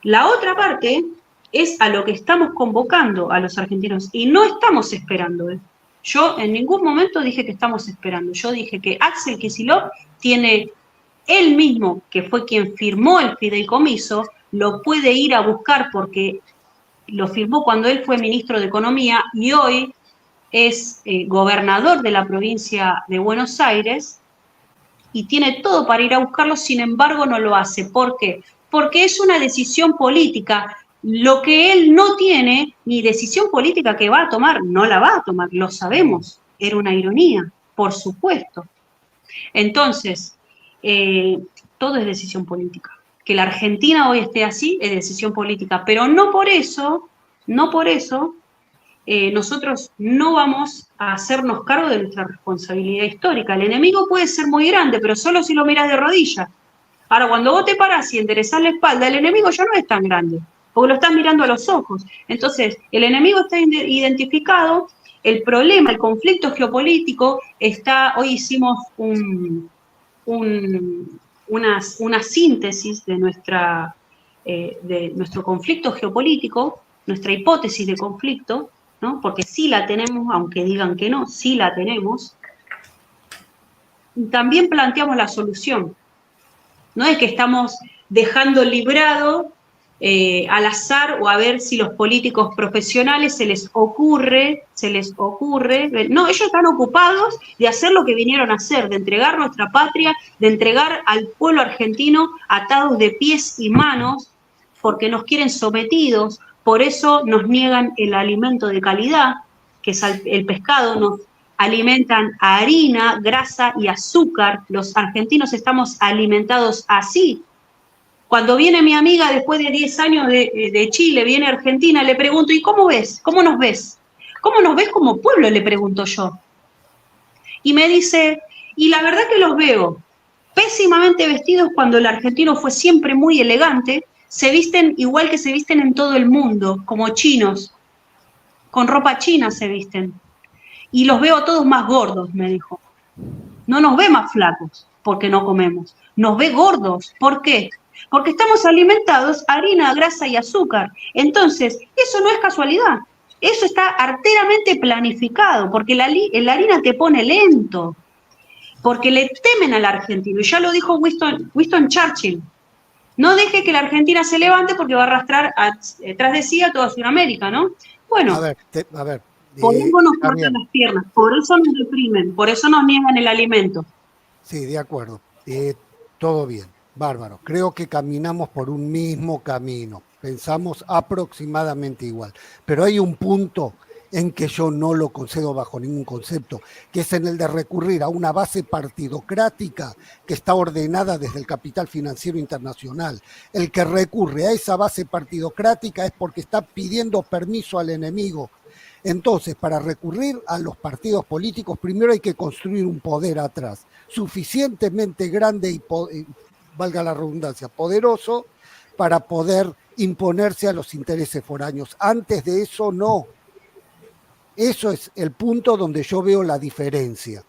La otra parte es a lo que estamos convocando a los argentinos y no estamos esperando. Yo en ningún momento dije que estamos esperando. Yo dije que Axel Kicillof tiene él mismo, que fue quien firmó el fideicomiso, lo puede ir a buscar porque lo firmó cuando él fue ministro de Economía y hoy es gobernador de la provincia de Buenos Aires y tiene todo para ir a buscarlo, sin embargo no lo hace. ¿Por qué? Porque es una decisión política. Lo que él no tiene, ni decisión política que va a tomar, no la va a tomar, lo sabemos. Era una ironía, por supuesto. Entonces, todo es decisión política. Que la Argentina hoy esté así es decisión política, pero no por eso, nosotros no vamos a hacernos cargo de nuestra responsabilidad histórica. El enemigo puede ser muy grande, pero solo si lo miras de rodillas. Ahora, cuando vos te parás y enderezás la espalda, el enemigo ya no es tan grande, porque lo estás mirando a los ojos. Entonces, el enemigo está identificado, el problema, el conflicto geopolítico está, hoy hicimos una síntesis de nuestro conflicto geopolítico, nuestra hipótesis de conflicto, ¿no? Porque sí la tenemos, aunque digan que no, sí la tenemos. Y también planteamos la solución. No es que estamos dejando librado al azar o a ver si los políticos profesionales se les ocurre. No, ellos están ocupados de hacer lo que vinieron a hacer, de entregar nuestra patria, de entregar al pueblo argentino atados de pies y manos, porque nos quieren sometidos. Por eso nos niegan el alimento de calidad, que es el pescado, nos alimentan a harina, grasa y azúcar. Los argentinos estamos alimentados así. Cuando viene mi amiga después de 10 años de Chile, viene a Argentina, le pregunto, ¿y cómo ves? ¿Cómo nos ves? ¿Cómo nos ves como pueblo? Le pregunto yo. Y me dice, y la verdad que los veo pésimamente vestidos cuando el argentino fue siempre muy elegante. Se visten igual que se visten en todo el mundo, como chinos, con ropa china se visten. Y los veo a todos más gordos, me dijo. No nos ve más flacos, porque no comemos. Nos ve gordos. ¿Por qué? Porque estamos alimentados a harina, grasa y azúcar. Entonces, eso no es casualidad. Eso está arteramente planificado, porque la harina te pone lento. Porque le temen al argentino. Y ya lo dijo Winston Churchill. No deje que la Argentina se levante porque va a arrastrar tras de sí a toda Sudamérica, ¿no? Bueno, a ver, por eso nos cortan las piernas, por eso nos deprimen, por eso nos niegan el alimento. Sí, de acuerdo. Todo bien, bárbaro. Creo que caminamos por un mismo camino. Pensamos aproximadamente igual. Pero hay un punto en que yo no lo concedo bajo ningún concepto, que es en el de recurrir a una base partidocrática que está ordenada desde el capital financiero internacional. El que recurre a esa base partidocrática es porque está pidiendo permiso al enemigo. Entonces, para recurrir a los partidos políticos, primero hay que construir un poder atrás, suficientemente grande y, valga la redundancia, poderoso, para poder imponerse a los intereses foráneos. Antes de eso, no. Eso es el punto donde yo veo la diferencia.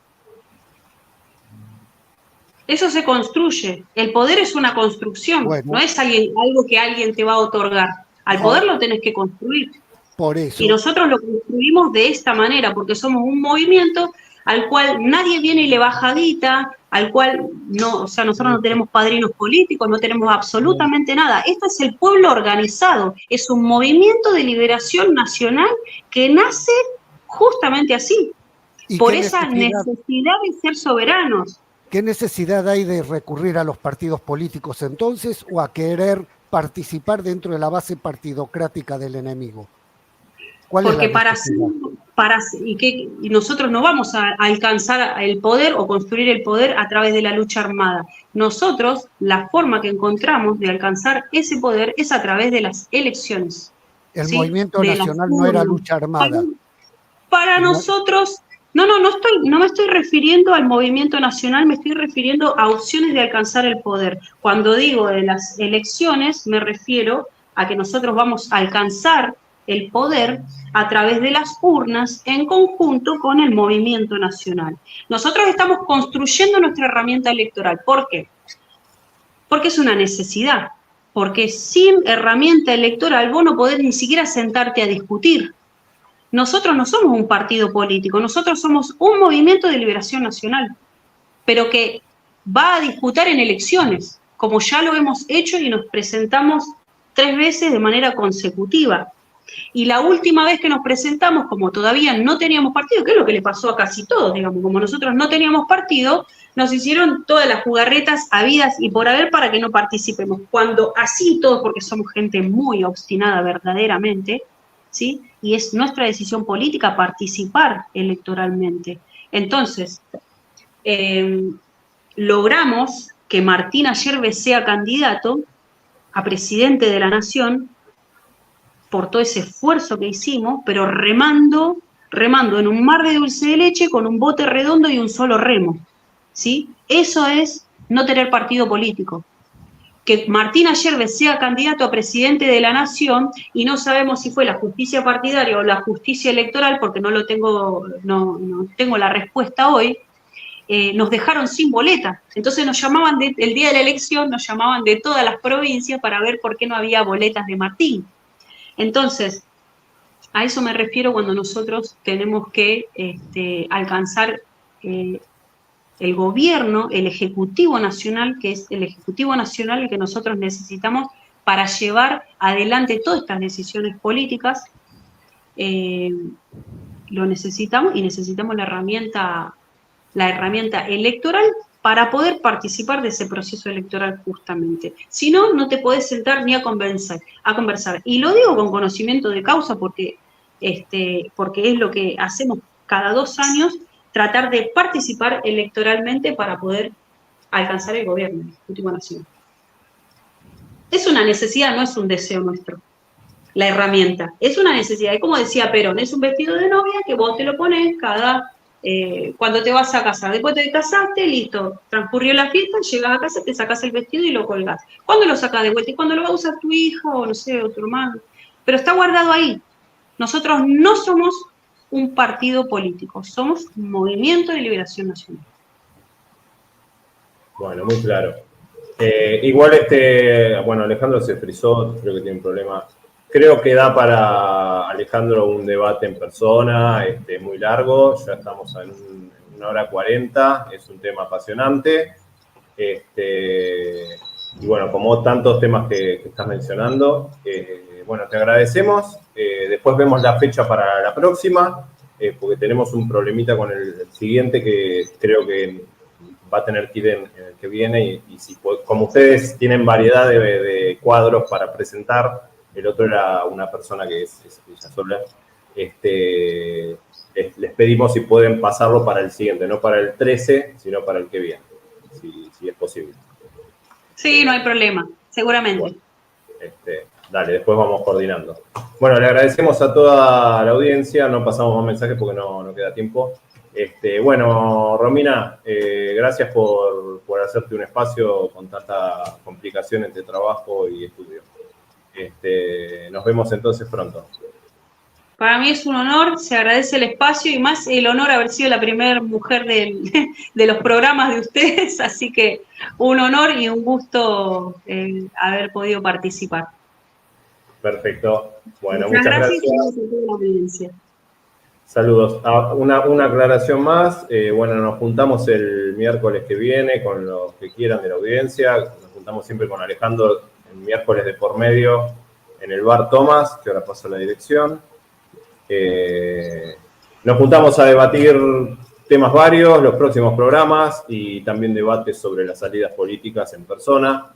Eso se construye. El poder es una construcción, no es algo que alguien te va a otorgar. Al poder lo tenés que construir. Por eso. Y nosotros lo construimos de esta manera, porque somos un movimiento al cual nadie viene y le baja guita, al cual no, o sea, nosotros no tenemos padrinos políticos, no tenemos absolutamente nada. Esto es el pueblo organizado, es un movimiento de liberación nacional que nace justamente así, ¿Y por qué esa necesidad de ser soberanos. ¿Qué necesidad hay de recurrir a los partidos políticos entonces o a querer participar dentro de la base partidocrática del enemigo? ¿Cuál es la Porque necesidad? y nosotros no vamos a alcanzar el poder o construir el poder a través de la lucha armada. Nosotros, la forma que encontramos de alcanzar ese poder es a través de las elecciones. El ¿sí? movimiento De las nacional no era urnas. lucha armada. Para nosotros, no me estoy refiriendo al movimiento nacional, me estoy refiriendo a opciones de alcanzar el poder. Cuando digo de las elecciones, me refiero a que nosotros vamos a alcanzar el poder a través de las urnas en conjunto con el movimiento nacional. Nosotros estamos construyendo nuestra herramienta electoral. ¿Por qué? Porque es una necesidad. Porque sin herramienta electoral vos no podés ni siquiera sentarte a discutir. Nosotros no somos un partido político, nosotros somos un movimiento de liberación nacional, pero que va a disputar en elecciones, como ya lo hemos hecho y nos presentamos 3 veces de manera consecutiva. Y la última vez que nos presentamos, como todavía no teníamos partido, que es lo que le pasó a casi todos, digamos, como nosotros no teníamos partido, nos hicieron todas las jugarretas habidas y por haber para que no participemos. Cuando así todos, porque somos gente muy obstinada verdaderamente, ¿sí? Y es nuestra decisión política participar electoralmente. Entonces, logramos que Martín Ayerbe sea candidato a presidente de la Nación por todo ese esfuerzo que hicimos, pero remando en un mar de dulce de leche con un bote redondo y un solo remo, ¿sí? Eso es no tener partido político. Que Martín Ayerbe sea candidato a presidente de la Nación y no sabemos si fue la justicia partidaria o la justicia electoral, porque no tengo la respuesta hoy, nos dejaron sin boleta. Entonces nos llamaban el día de la elección, nos llamaban de todas las provincias para ver por qué no había boletas de Martín. Entonces, a eso me refiero cuando nosotros tenemos que alcanzar el gobierno, el Ejecutivo Nacional, que es el Ejecutivo Nacional el que nosotros necesitamos para llevar adelante todas estas decisiones políticas. Lo necesitamos y necesitamos la herramienta electoral para poder participar de ese proceso electoral justamente. Si no, no te podés sentar ni a conversar. Y lo digo con conocimiento de causa porque es lo que hacemos cada 2 años, tratar de participar electoralmente para poder alcanzar el gobierno, el Ejecutivo Nacional. Es una necesidad, no es un deseo nuestro. La herramienta es una necesidad. Y como decía Perón, es un vestido de novia que vos te lo pones cuando te vas a casar. Después te casaste, listo, transcurrió la fiesta, llegas a casa, te sacas el vestido y lo colgás. ¿Cuándo lo sacas de vuelta? Y cuando lo va a usar tu hija o no sé, otro hermano. Pero está guardado ahí. Nosotros no somos un partido político, somos un movimiento de liberación nacional. Bueno, muy claro. Igual Alejandro se frizó, creo que tiene un problema. Creo que da para, Alejandro, un debate en persona, muy largo, ya estamos en 1 hora 40, es un tema apasionante. Y bueno, como tantos temas que estás mencionando, bueno, te agradecemos. Después vemos la fecha para la próxima, porque tenemos un problemita con el siguiente que creo que va a tener que ir en el que viene. Y si, como ustedes tienen variedad de cuadros para presentar, el otro era una persona que es ella sola, les pedimos si pueden pasarlo para el siguiente, no para el 13, sino para el que viene, si es posible. Sí, no hay problema, seguramente. Bueno, dale, después vamos coordinando. Bueno, le agradecemos a toda la audiencia, no pasamos más mensajes porque no queda tiempo. Bueno, Romina, gracias por hacerte un espacio con tanta complicación entre trabajo y estudio. Nos vemos entonces pronto. Para mí es un honor, se agradece el espacio y más el honor haber sido la primera mujer de los programas de ustedes, así que un honor y un gusto haber podido participar. Perfecto. Bueno, muchas gracias. A toda la audiencia. Saludos. Una aclaración más. Bueno, nos juntamos el miércoles que viene con los que quieran de la audiencia. Nos juntamos siempre con Alejandro el miércoles de por medio en el bar Tomás, que ahora paso la dirección. Nos juntamos a debatir temas varios, los próximos programas y también debates sobre las salidas políticas en persona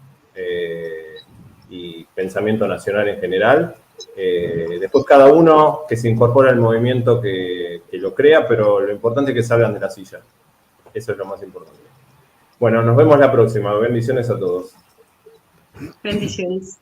y pensamiento nacional en general. Después cada uno que se incorpora al movimiento que lo crea, pero lo importante es que salgan de la silla. Eso es lo más importante. Bueno, nos vemos la próxima. Bendiciones a todos. Bendiciones.